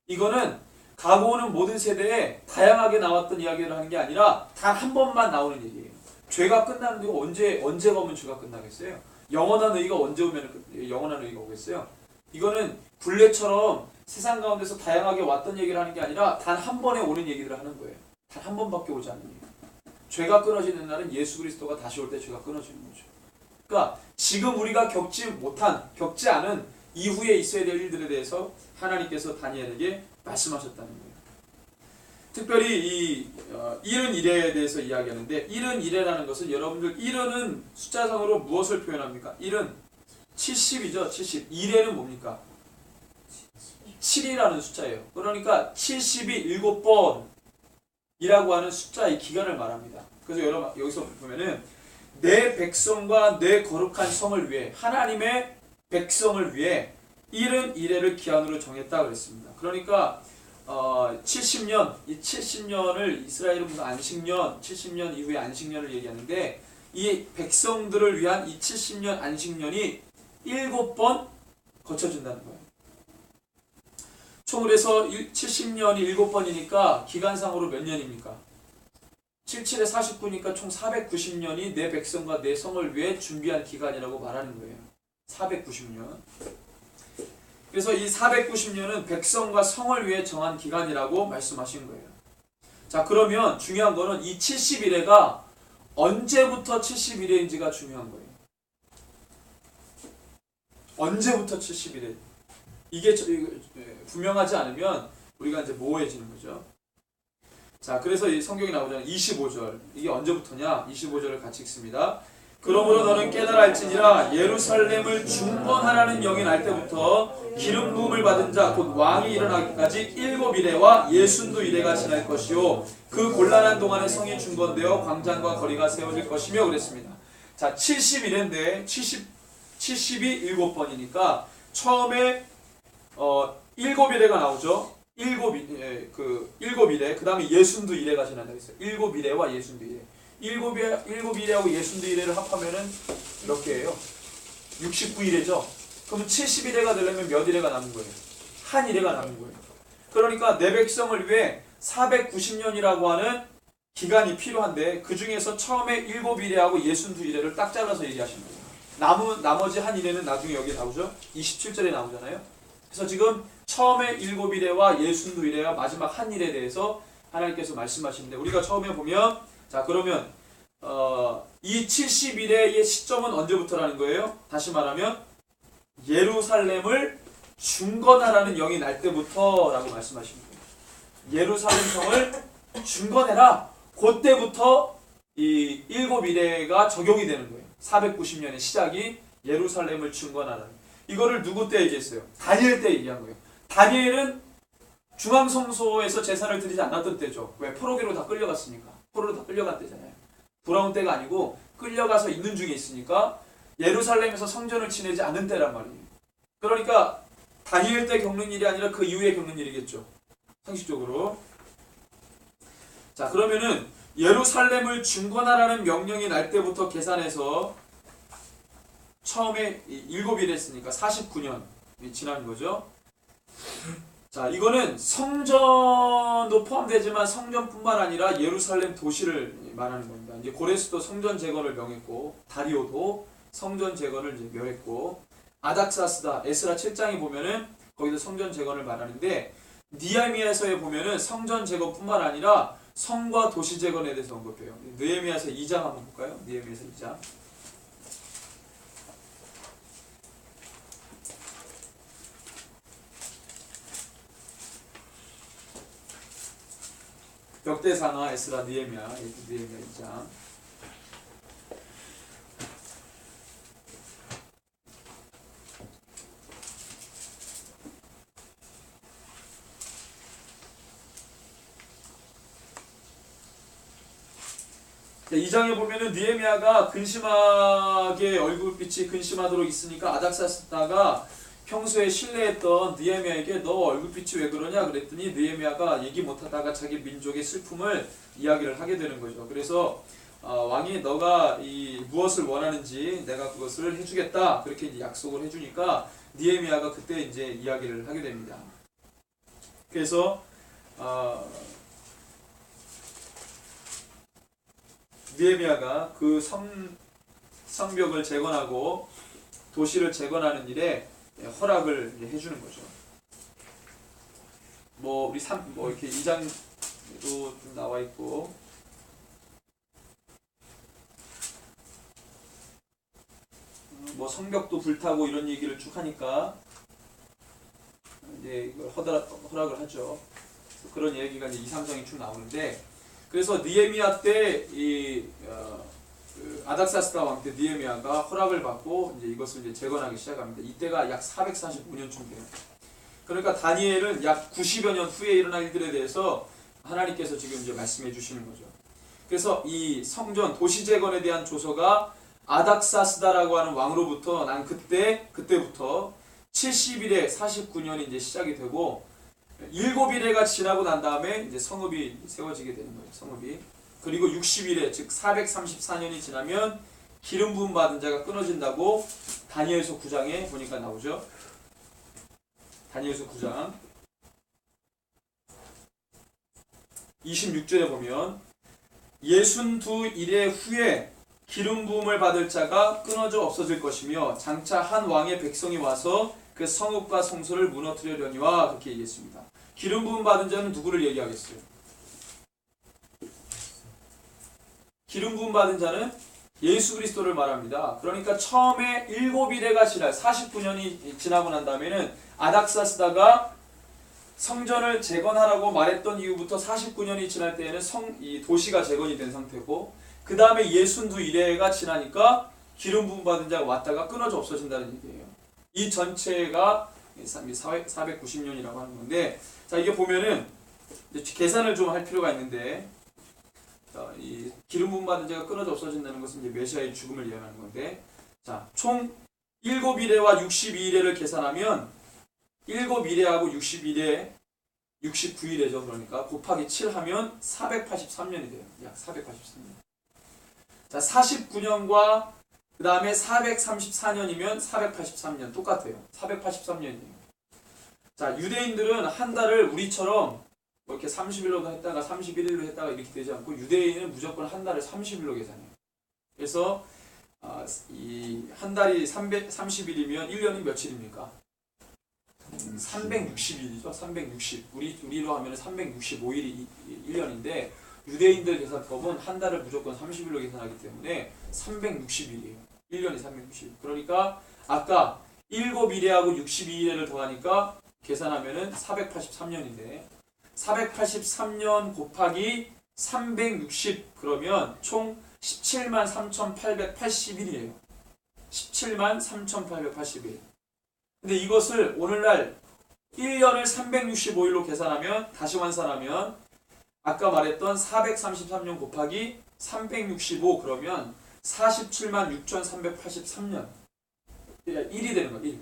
Speaker 2: 이거는 가고 오는 모든 세대에 다양하게 나왔던 이야기를 하는 게 아니라 단 한 번만 나오는 얘기예요. 죄가 끝나는 게 언제가 오면 죄가 끝나겠어요? 영원한 의가 언제 오면 영원한 의가 오겠어요? 이거는 굴레처럼 세상 가운데서 다양하게 왔던 얘기를 하는 게 아니라 단 한 번에 오는 얘기들을 하는 거예요. 단 한 번밖에 오지 않는 얘기. 죄가 끊어지는 날은 예수 그리스도가 다시 올 때 죄가 끊어지는 거죠. 그러니까 지금 우리가 겪지 않은 이후에 있어야 될 일들에 대해서 하나님께서 다니엘에게 말씀하셨다는 거예요. 특별히 이 이른 이래에 대해서 이야기하는데 이른 이래라는 것은 여러분들 이른은 숫자상으로 무엇을 표현합니까? 이른 70이죠. 70. 이래는 뭡니까? 7이라는 숫자예요. 그러니까 70이 7번이라고 하는 숫자의 기간을 말합니다. 그래서 여러분 여기서 보면은 내 백성과 내 거룩한 성을 위해 하나님의 백성을 위해 이른 이래를 기한으로 정했다 그랬습니다. 그러니까 70년, 이 70년을 이스라엘은 무슨 안식년, 70년 이후에 안식년을 얘기하는데 이 백성들을 위한 이 70년 안식년이 7번 거쳐진다는 거예요. 총 그래서 70년이 7번이니까 기간상으로 몇 년입니까? 77에 49니까 총 490년이 내 백성과 내 성을 위해 준비한 기간이라고 말하는 거예요. 490년. 그래서 이 490년은 백성과 성을 위해 정한 기간이라고 말씀하신 거예요. 자, 그러면 중요한 거는 이 70일에가 언제부터 70일인지가 중요한 거예요. 언제부터 70일에 이게 분명하지 않으면 우리가 이제 모호해지는 거죠. 자, 그래서 이 성경이 나오잖아요. 25절. 이게 언제부터냐? 25절을 같이 읽습니다. 그러므로 너는 깨달을지니라 예루살렘을 중건하라는 영이 날 때부터 기름 부음을 받은 자 곧 왕이 일어나기까지 7이레와 62이레가 지날 것이요 그 곤란한 동안에 성이 중건되어 광장과 거리가 세워질 것이며 그랬습니다. 자, 70이레인데 70이 7번이니까 처음에 7이레가 나오죠. 7이레 그 다음에 62이레가 지난다 했어요. 7이레와 62이레. 7이레하고 62이레를 합하면은 몇 개예요? 69이레죠. 그러면 70이레가 되려면 몇 이레가 남은 거예요? 한 이레가 남은 거예요. 그러니까 내 백성을 위해 490년이라고 하는 기간이 필요한데 그 중에서 처음에 7이레하고 62이레를 딱 잘라서 얘기하신 거예요. 나머지 한 이래는 나중에 여기 나오죠. 27절에 나오잖아요. 그래서 지금 처음에 7이래와 62이래와 마지막 한 일에 대해서 하나님께서 말씀하시는데 우리가 처음에 보면 자 그러면 이 70일의 시점은 언제부터라는 거예요? 다시 말하면 예루살렘을 중건하라는 영이 날 때부터라고 말씀하십니다. 예루살렘 성을 중건해라. 그때부터 이 7이래가 적용이 되는 거예요. 490년의 시작이 예루살렘을 중건하라는. 이거를 누구 때 얘기했어요? 다니엘 때 얘기한 거예요. 다니엘은 중앙성소에서 제사를 드리지 않았던 때죠. 왜? 포로기로 다 끌려갔으니까. 포로로 다 끌려간 때잖아요. 돌아온 때가 아니고 끌려가서 있는 중에 있으니까 예루살렘에서 성전을 지내지 않은 때란 말이에요. 그러니까 다니엘 때 겪는 일이 아니라 그 이후에 겪는 일이겠죠. 상식적으로. 자 그러면은 예루살렘을 중건하라는 명령이 날 때부터 계산해서 처음에 7일 했으니까 49년이 지난 거죠. 자 이거는 성전도 포함되지만 성전뿐만 아니라 예루살렘 도시를 말하는 겁니다. 이제 고레스도 성전 재건을 명했고 다리오도 성전 재건을 이제 명했고 아닥사스다 에스라 7장에 보면은 거기도 성전 재건을 말하는데 느헤미야서에 보면은 성전 재건뿐만 아니라 성과 도시 재건에 대해서 언급해요. 느헤미야서 2장 한번 볼까요? 느헤미야서 2장. 역대상하 에스라 느헤미야 2장. 이 장에 보면은 느헤미야가 근심하게 얼굴빛이 근심하도록 있으니까 아닥사스다가 평소에 신뢰했던 느헤미야에게 너 얼굴빛이 왜 그러냐 그랬더니 느헤미야가 얘기 못하다가 자기 민족의 슬픔을 이야기를 하게 되는 거죠. 그래서 왕이 너가 이 무엇을 원하는지 내가 그것을 해주겠다 그렇게 이제 약속을 해주니까 느헤미야가 그때 이제 이야기를 하게 됩니다. 그래서 느헤미야가 그 성벽을 재건하고 도시를 재건하는 일에 허락을 해주는 거죠. 뭐 우리 이렇게 2장에도 좀 나와 있고 뭐 성벽도 불타고 이런 얘기를 쭉 하니까 이제 이걸 허락을 하죠. 그런 얘기가 이제 2, 3장이 쭉 나오는데 그래서 느헤미야 때 그 아닥사스다 왕 때 느헤미야가 허락을 받고 이제 이것을 이제 재건하기 시작합니다. 이때가 약 445년쯤 돼요. 그러니까 다니엘은 약 90여 년 후에 일어날 일들에 대해서 하나님께서 지금 이제 말씀해 주시는 거죠. 그래서 이 성전 도시 재건에 대한 조서가 아닥사스다라고 하는 왕으로부터 난 그때부터 70일에 49년이 이제 시작이 되고 7일에가 지나고 난 다음에 이제 성읍이 세워지게 되는 거예요. 성읍이. 그리고 60일에 즉 434년이 지나면 기름 부음 받은 자가 끊어진다고 다니엘서 9장에 보니까 나오죠. 다니엘서 9장 26절에 보면 62일의 후에 기름 부음을 받을 자가 끊어져 없어질 것이며 장차 한 왕의 백성이 와서 그 성읍과 성소를 무너뜨리려니와 그렇게 얘기했습니다. 기름 부음 받은 자는 누구를 얘기하겠어요? 기름 부음 받은 자는 예수 그리스도를 말합니다. 그러니까 처음에 7일에가 지날 49년이 지나고 난 다음에는 아닥사스다가 성전을 재건하라고 말했던 이후부터 49년이 지날 때에는 이 도시가 재건이 된 상태고 그 다음에 62일에가 지나니까 기름 부음 받은 자가 왔다가 끊어져 없어진다는 얘기예요. 이 전체가 490년이라고 하는 건데 자 이게 보면은 계산을 좀 할 필요가 있는데 이 기름 부음 받은 자가 끊어져 없어진다는 것은 이제 메시아의 죽음을 예언하는 건데 자 총 7일에와 62일에를 계산하면 7일에하고 61일 69일에죠. 그러니까 곱하기 7하면 483년이 돼요. 약 483년. 자 49년과 그 다음에 434년이면 483년 똑같아요. 483년이에요. 자 유대인들은 한 달을 우리처럼 뭐 이렇게 30일로도 했다가 31일로 했다가 이렇게 되지 않고 유대인은 무조건 한 달을 30일로 계산해요. 그래서 이 한 달이 330일이면 1년이 며칠입니까? 360일이죠. 360. 우리로 하면 365일이 1년인데 유대인들 계산법은 한 달을 무조건 30일로 계산하기 때문에 360일이에요. 1년이 360일. 그러니까 아까 7일하고 62일을 더하니까 계산하면은 483년인데 483년 곱하기 360 그러면 총 17만 3,881이에요. 17만 3,881. 근데 이것을 오늘날 1년을 365일로 계산하면 다시 환산하면 아까 말했던 433년 곱하기 365 그러면 47만 6,383년 1이 되는 거예요. 1.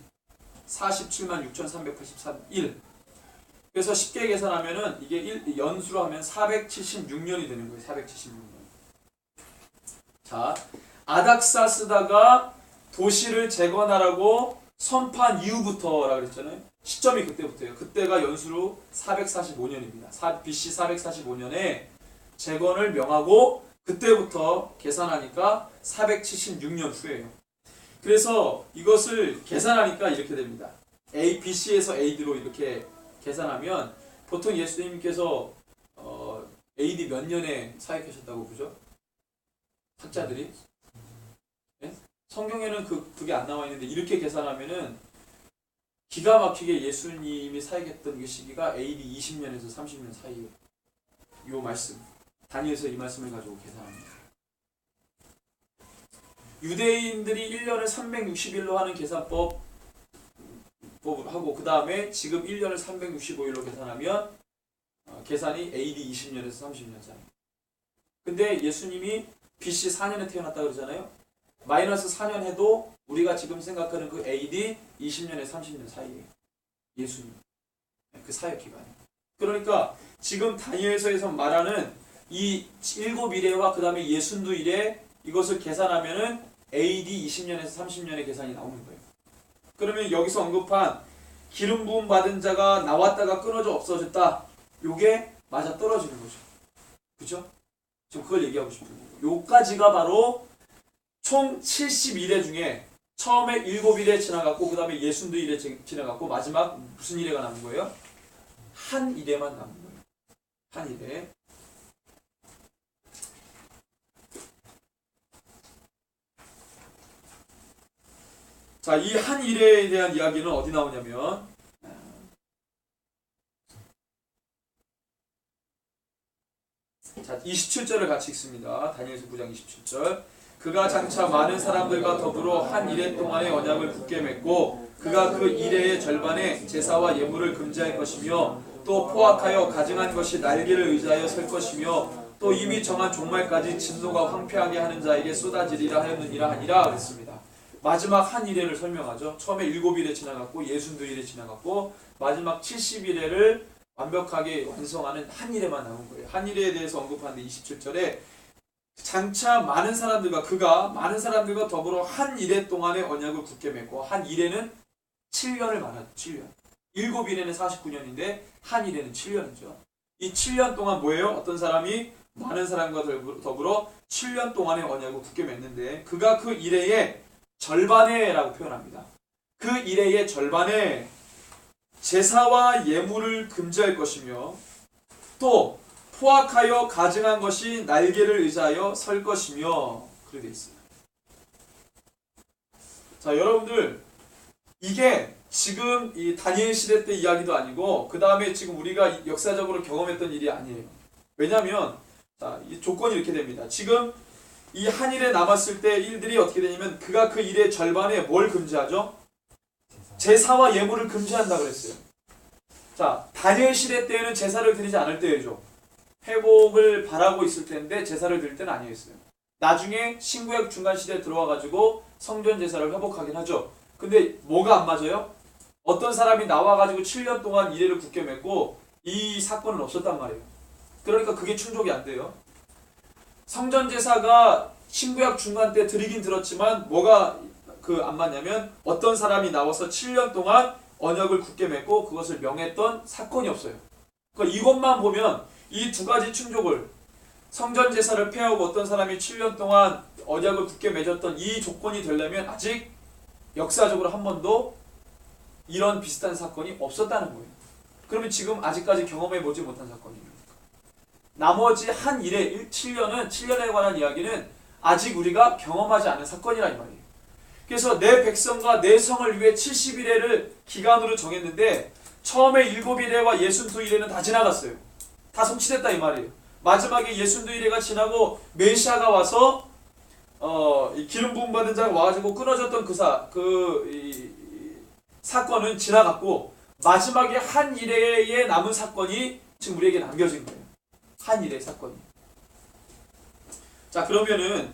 Speaker 2: 47만 6,383일. 그래서 쉽게 계산하면은 이게 연수로 하면 476년이 되는 거예요. 476년. 자, 아닥사스다가 도시를 재건하라고 선포한 이후부터라 그랬잖아요. 시점이 그때부터예요. 그때가 연수로 445년입니다. BC 445년에 재건을 명하고 그때부터 계산하니까 476년 후예요. 그래서 이것을 계산하니까 이렇게 됩니다. BC에서 AD로 이렇게 계산하면 보통 예수님께서 AD 몇 년에 사역하셨다고 보죠? 학자들이? 네? 성경에는 그게 안 나와 있는데 이렇게 계산하면은 기가 막히게 예수님이 사역했던 그 시기가 AD 20년에서 30년 사이에 요 말씀 다니엘서 이 말씀을 가지고 계산합니다. 유대인들이 1년을 360일로 하는 계산법을 하고 그 다음에 지금 1년을 365일로 계산하면 계산이 AD 20년에서 30년 사이. 근데 예수님이 BC 4년에 태어났다 그러잖아요. 마이너스 4년 해도 우리가 지금 생각하는 그 AD 20년에 30년 사이에 예수님 그 사역 기간이. 그러니까 지금 다니엘서에서 말하는 이 7일에와 그 다음에 예순두 일에 이것을 계산하면은 AD 20년에서 30년의 계산이 나오는 거예요. 그러면 여기서 언급한 기름 부음 받은 자가 나왔다가 끊어져 없어졌다. 요게 맞아 떨어지는 거죠. 그죠? 지금 그걸 얘기하고 싶은 거예요. 요까지가 바로 총 71회 중에 처음에 7일에 지나갔고 그 다음에 예순두 일에 지나갔고 마지막 무슨 일회가 남은 거예요? 한 일회만 남은 거예요. 한 일회. 자, 이 한 일회에 대한 이야기는 어디 나오냐면 자, 27절을 같이 읽습니다. 다니엘서 9장 27절. 그가 장차 많은 사람들과 더불어 한 일회 동안의 언약을 굳게 맺고 그가 그 일회의 절반에 제사와 예물을 금지할 것이며 또 포악하여 가증한 것이 날개를 의지하여 설 것이며 또 이미 정한 종말까지 진노가 황폐하게 하는 자에게 쏟아지리라 하였느니라 하니라 그랬습니다. 마지막 한 일회를 설명하죠. 처음에 7일에 지나갔고 예순두 일에 지나갔고 마지막 70일에를 완벽하게 완성하는 한 일회만 남은 거예요. 한 일회에 대해서 언급하는데 27절에 장차 많은 사람들과 그가 많은 사람들과 더불어 한 일회 동안의 언약을 굳게 맺고 한 일회는 7년을 말하죠. 7년. 7일에는 49년인데 한 일회는 7년이죠. 이 7년 동안 뭐예요? 어떤 사람이 많은 사람과 더불어 7년 동안의 언약을 굳게 맺는데 그가 그 일회의 절반에라고 표현합니다. 그 일회의 절반에 제사와 예물을 금지할 것이며 또 포악하여 가증한 것이 날개를 의지하여 설 것이며 그렇게 되어 있어요. 자, 여러분들 이게 지금 이 다니엘 시대 때 이야기도 아니고 그 다음에 지금 우리가 역사적으로 경험했던 일이 아니에요. 왜냐하면 자, 이 조건이 이렇게 됩니다. 지금 이 한 일에 남았을 때 일들이 어떻게 되냐면 그가 그 일의 절반에 뭘 금지하죠? 제사와 예물을 금지한다 그랬어요. 자, 다니엘 시대 때에는 제사를 드리지 않을 때이죠. 회복을 바라고 있을 텐데 제사를 드릴 때는 아니었어요. 나중에 신구약 중간 시대에 들어와가지고 성전 제사를 회복하긴 하죠. 근데 뭐가 안 맞아요? 어떤 사람이 나와가지고 7년 동안 이래를 굳게 맺고 이 사건은 없었단 말이에요. 그러니까 그게 충족이 안 돼요. 성전 제사가 신구약 중간 때 드리긴 들었지만 뭐가 안 맞냐면 어떤 사람이 나와서 7년 동안 언약을 굳게 맺고 그것을 명했던 사건이 없어요. 그러니까 이것만 보면 이 두 가지 충족을 성전 제사를 폐하고 어떤 사람이 7년 동안 언약을 굳게 맺었던 이 조건이 되려면 아직 역사적으로 한 번도 이런 비슷한 사건이 없었다는 거예요. 그러면 지금 아직까지 경험해보지 못한 사건입니다. 나머지 한 일의 7년에 관한 이야기는 아직 우리가 경험하지 않은 사건이라 이 말이에요. 그래서 내 백성과 내 성을 위해 70일회를 기간으로 정했는데 처음에 7일회와 62일회는 다 지나갔어요. 다 성취됐다 이 말이에요. 마지막에 62일회가 지나고 메시아가 와서 이 기름 부음 받은 자가 와가지고 끊어졌던 이 사건은 지나갔고 마지막에 한 일회에 남은 사건이 지금 우리에게 남겨진 거예요. 한 일의 사건이. 자 그러면은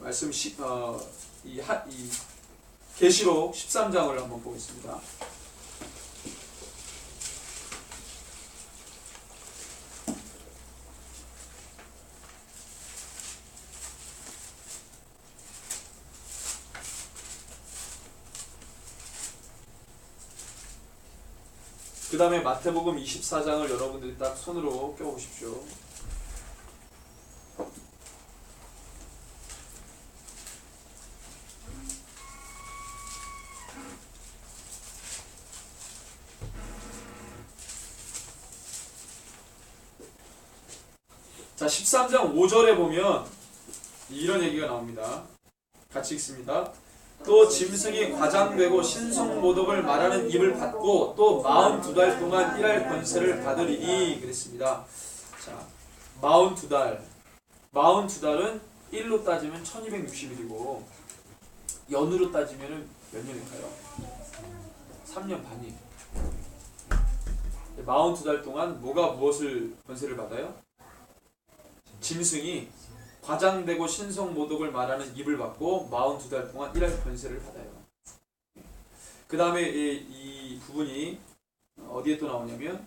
Speaker 2: 말씀 이 계시록 13장을 한번 보겠습니다. 그 다음에 마태복음 24장을 여러분들이 딱 손으로 껴보십시오. 자, 13장 5절에 보면 이런 얘기가 나옵니다. 같이 읽습니다. 또 짐승이 과장되고 신성모독을 말하는 입을 받고 또 42달 동안 일할 권세를 받으리니 그랬습니다. 자, 42달. 42달은 1로 따지면 1260일이고 연으로 따지면 몇 년일까요? 3년 반이. 42달 동안 뭐가 무엇을 권세를 받아요? 짐승이 과장되고 신성모독을 말하는 입을 받고 42달 동안 일할 권세를 받아요. 그 다음에 이 부분이 어디에 또 나오냐면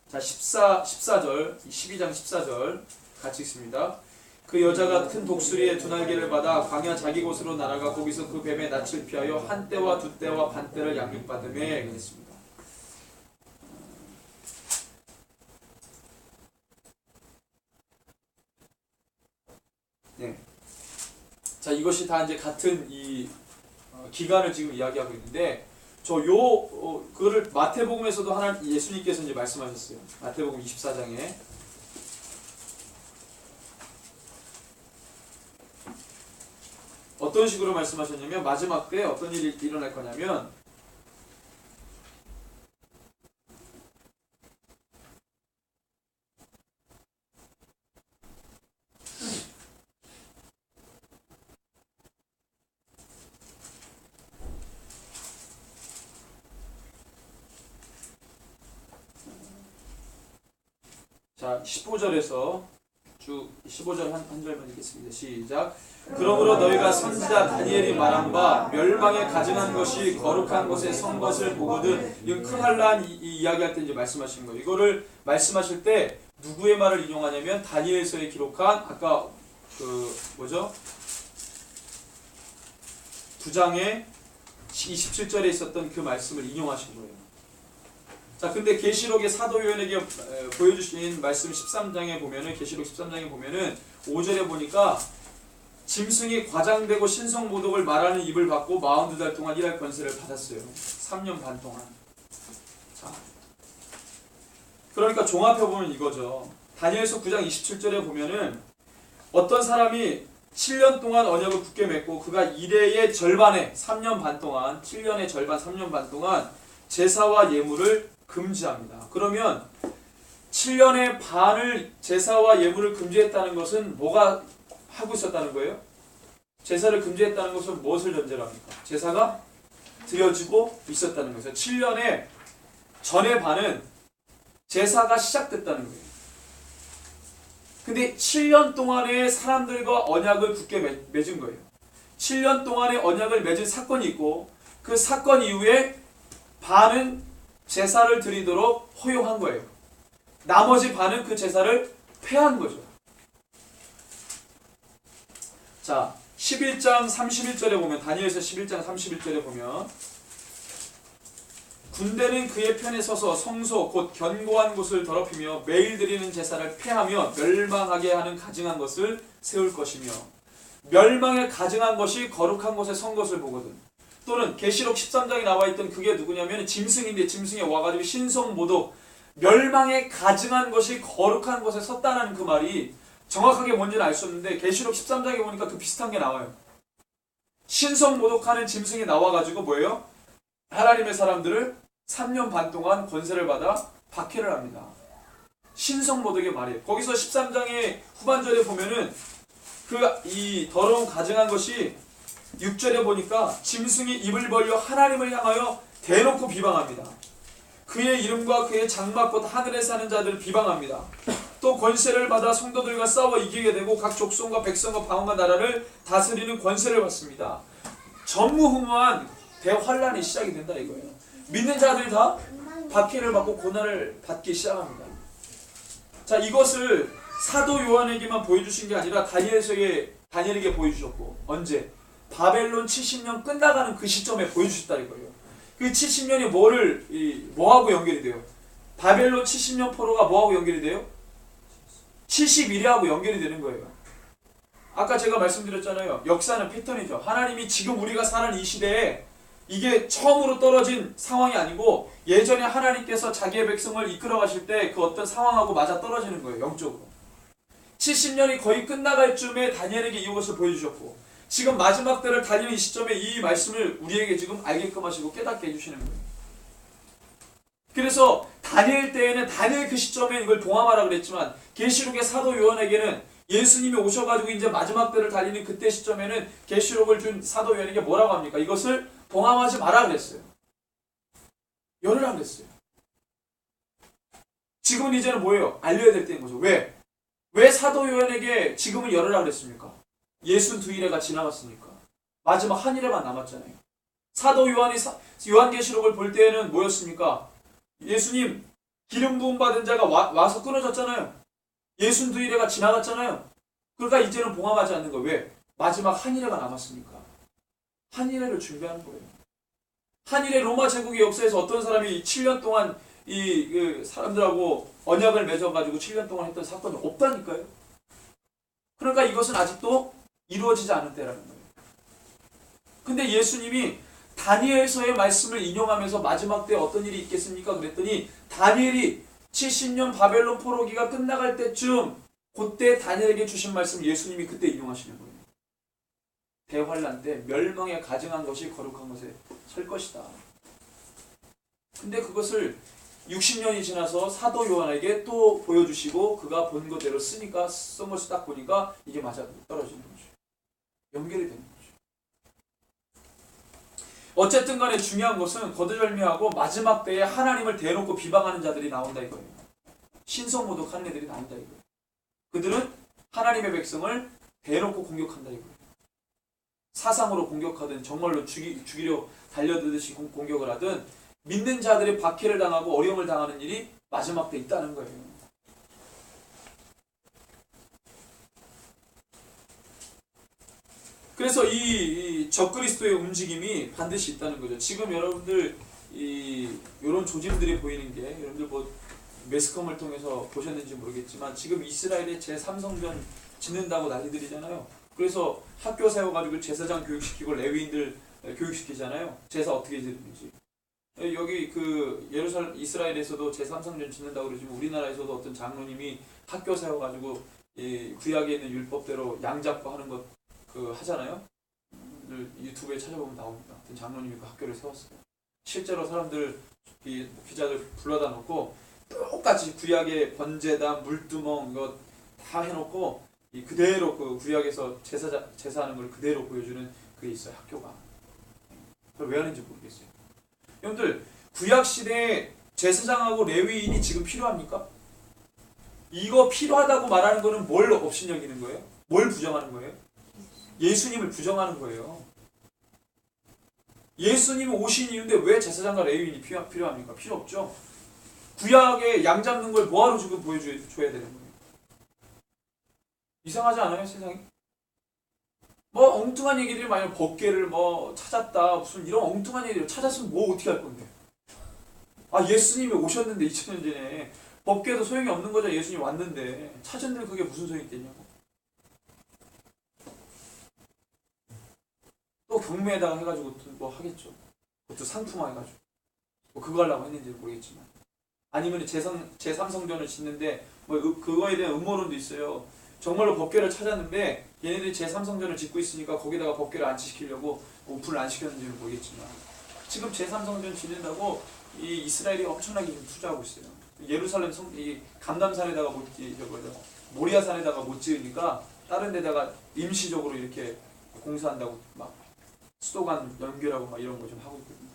Speaker 2: 자 14절 12장 14절 같이 읽습니다. 그 여자가 큰 독수리의 두 날개를 받아 광야 자기 곳으로 날아가 거기서 그 뱀의 낯을 피하여 한 때와 두 때와 반 때를 양육받으며 그랬습니다. 네. 자 이것이 다 이제 같은 이 기간을 지금 이야기하고 있는데 그거를 마태복음에서도 하나 예수님께서 이제 말씀하셨어요. 마태복음 24장에 어떤 식으로 말씀하셨냐면 마지막 때 어떤 일이 일어날 거냐면 자 15절에서 쭉 15절 한 절만 읽겠습니다. 시작. 그러므로 너희가 선지자 다니엘이 말한 바 멸망에 가증한 것이 거룩한 것에 선 것을 보거든. 이건 크할란 이 이야기할 때 이제 말씀하신 거예요. 이거를 말씀하실 때 누구의 말을 인용하냐면 다니엘서에 기록한 아까 그 뭐죠? 2장에 27절에 있었던 그 말씀을 인용하신 거예요. 자, 근데 계시록의 사도 요한에게 보여주신 말씀 13장에 보면은 계시록 13장에 보면은 5절에 보니까 짐승이 과장되고 신성모독을 말하는 입을 받고 42달 동안 일할 권세를 받았어요. 3년 반 동안. 자, 그러니까 종합해보면 이거죠. 다니엘서 9장 27절에 보면은 어떤 사람이 7년 동안 언약을 굳게 맺고 그가 일해의 절반에 3년 반 동안 7년의 절반 3년 반 동안 제사와 예물을 금지합니다. 그러면 7년의 반을 제사와 예물을 금지했다는 것은 뭐가 하고 있었다는 거예요? 제사를 금지했다는 것은 무엇을 전제로 합니까? 제사가 드려지고 있었다는 거죠. 7년의 전의 반은 제사가 시작됐다는 거예요. 근데 7년 동안에 사람들과 언약을 굳게 맺은 거예요. 7년 동안에 언약을 맺은 사건이 있고 그 사건 이후에 반은 제사를 드리도록 허용한 거예요. 나머지 반은 그 제사를 폐한 거죠. 자, 11장 31절에 보면 다니엘서 11장 31절에 보면 군대는 그의 편에 서서 성소 곧 견고한 곳을 더럽히며 매일 드리는 제사를 폐하며 멸망하게 하는 가증한 것을 세울 것이며 멸망에 가증한 것이 거룩한 곳에 선 것을 보거든. 또는 계시록 13장에 나와 있던 그게 누구냐면 짐승인데 짐승에 와가지고 신성모독 멸망에 가증한 것이 거룩한 곳에 섰다는 그 말이 정확하게 뭔지는 알 수 없는데 계시록 13장에 보니까 그 비슷한 게 나와요. 신성모독하는 짐승이 나와가지고 뭐예요? 하나님의 사람들을 3년 반 동안 권세를 받아 박해를 합니다. 신성모독의 말이에요. 거기서 13장의 후반절에 보면은 이 더러운 가증한 것이 6절에 보니까 짐승이 입을 벌려 하나님을 향하여 대놓고 비방합니다. 그의 이름과 그의 장막 곧 하늘에 사는 자들을 비방합니다. 또 권세를 받아 성도들과 싸워 이기게 되고 각 족속과 백성과 방언과 나라를 다스리는 권세를 받습니다. 전무후무한 대환란이 시작이 된다 이거예요. 믿는 자들이 다 박해를 받고 고난을 받기 시작합니다. 자, 이것을 사도 요한에게만 보여주신 게 아니라 다니엘에게 보여주셨고, 언제? 바벨론 70년 끝나가는 그 시점에 보여주셨다 이거예요. 그 70년이 뭐하고 연결이 돼요? 바벨론 70년 포로가 뭐하고 연결이 돼요? 71회하고 연결이 되는 거예요. 아까 제가 말씀드렸잖아요. 역사는 패턴이죠. 하나님이 지금 우리가 사는 이 시대에 이게 처음으로 떨어진 상황이 아니고 예전에 하나님께서 자기의 백성을 이끌어 가실 때 그 어떤 상황하고 맞아 떨어지는 거예요. 영적으로. 70년이 거의 끝나갈 쯤에 다니엘에게 이것을 보여주셨고 지금 마지막 때를 달리는 이 시점에 이 말씀을 우리에게 지금 알게끔 하시고 깨닫게 해주시는 거예요. 그래서 다니엘 때에는 다니엘 그 시점에 이걸 봉함하라 그랬지만 계시록의 사도 요한에게는 예수님이 오셔가지고 이제 마지막 때를 달리는 그때 시점에는 계시록을 준 사도 요한에게 뭐라고 합니까? 이것을 봉함하지 마라 그랬어요. 열으라 그랬어요. 지금은 이제는 뭐예요? 알려야 될 때인 거죠. 왜? 왜 사도 요한에게 지금은 열으라 그랬습니까? 62일에가 지나갔으니까. 마지막 한 일에만 남았잖아요. 사도 요한이 요한계시록을 볼 때에는 뭐였습니까? 예수님 기름 부음 받은 자가 와서 끊어졌잖아요. 62일에가 지나갔잖아요. 그러니까 이제는 봉함하지 않는 거. 왜? 마지막 한 일에가 남았으니까. 한 일회를 준비하는 거예요. 한 일회 로마 제국의 역사에서 어떤 사람이 7년 동안 그 사람들하고 언약을 맺어가지고 7년 동안 했던 사건이 없다니까요. 그러니까 이것은 아직도 이루어지지 않은 때라는 거예요. 근데 예수님이 다니엘서의 말씀을 인용하면서 마지막 때 어떤 일이 있겠습니까? 그랬더니 다니엘이 70년 바벨론 포로기가 끝나갈 때쯤 그때 다니엘에게 주신 말씀 예수님이 그때 인용하시는 거예요. 대환란 때 멸망에 가증한 것이 거룩한 것에 설 것이다. 근데 그것을 60년이 지나서 사도 요한에게 또 보여주시고 그가 본 것대로 쓰니까 쓴 것을 딱 보니까 이게 맞아 떨어지는 거죠. 연결이 되는 거죠. 어쨌든 간에 중요한 것은 거두절미하고 마지막 때에 하나님을 대놓고 비방하는 자들이 나온다 이거예요. 신성모독하는 애들이 나온다 이거예요. 그들은 하나님의 백성을 대놓고 공격한다 이거예요. 사상으로 공격하든 정말로 죽이려 달려들듯이 공격을 하든 믿는 자들이 박해를 당하고 어려움을 당하는 일이 마지막 때 있다는 거예요. 그래서 이 적그리스도의 움직임이 반드시 있다는 거죠. 지금 여러분들 이런 조짐들이 보이는 게 여러분들 뭐 매스컴을 통해서 보셨는지 모르겠지만 지금 이스라엘의 제3성전 짓는다고 난리들이잖아요. 그래서 학교 세워가지고 제사장 교육시키고 레위인들 교육시키잖아요. 제사 어떻게 지르는지. 여기 그 이스라엘에서도 제3성전 짓는다고 그러지만 우리나라에서도 어떤 장로님이 학교 세워가지고 이 구약에 있는 율법대로 양 잡고 하는 것 하잖아요. 유튜브에 찾아보면 나옵니다. 어떤 장로님이 그 학교를 세웠어요. 실제로 사람들 목회자들 불러다 놓고 똑같이 구약의 번제단, 물두멍 이거 다 해놓고 그대로 그 구약에서 제사하는 걸 그대로 보여주는 그게 있어요. 학교가. 그걸 왜 하는지 모르겠어요. 여러분들 구약 시대에 제사장하고 레위인이 지금 필요합니까? 이거 필요하다고 말하는 거는 뭘 업신여기는 거예요? 뭘 부정하는 거예요? 예수님을 부정하는 거예요. 예수님이 오신 이유인데 왜 제사장과 레위인이 필요합니까? 필요 없죠. 구약에 양 잡는 걸 뭐하러 지금 보여줘야 되는 거예요? 이상하지 않아요, 세상이? 뭐 엉뚱한 얘기들이 많이 벗개를 뭐 찾았다 무슨 이런 엉뚱한 얘기를 찾았으면 뭐 어떻게 할 건데? 예수님이 오셨는데 2000년 전에 법궤도 소용이 없는 거죠. 예수님이 왔는데 찾은들 그게 무슨 소용이 있겠냐고. 또 경매에다가 해가지고 뭐 하겠죠. 그것도 상품화해가지고 뭐 그거 하려고 했는지는 모르겠지만, 아니면 제3성전을 짓는데 뭐 그거에 대한 음모론도 있어요. 정말로 법궤를 찾았는데 얘네들이 제3성전을 짓고 있으니까 거기다가 법궤를 안치시키려고 오픈을 안 시켰는지는 모르겠지만, 지금 제3성전 짓는다고 이 이스라엘이 엄청나게 지금 투자하고 있어요. 예루살렘 이 감담산에다가 모리아산에다가 못 지으니까 다른 데다가 임시적으로 이렇게 공사한다고 막 수도관 연결하고 막 이런 거 좀 하고 있거든요.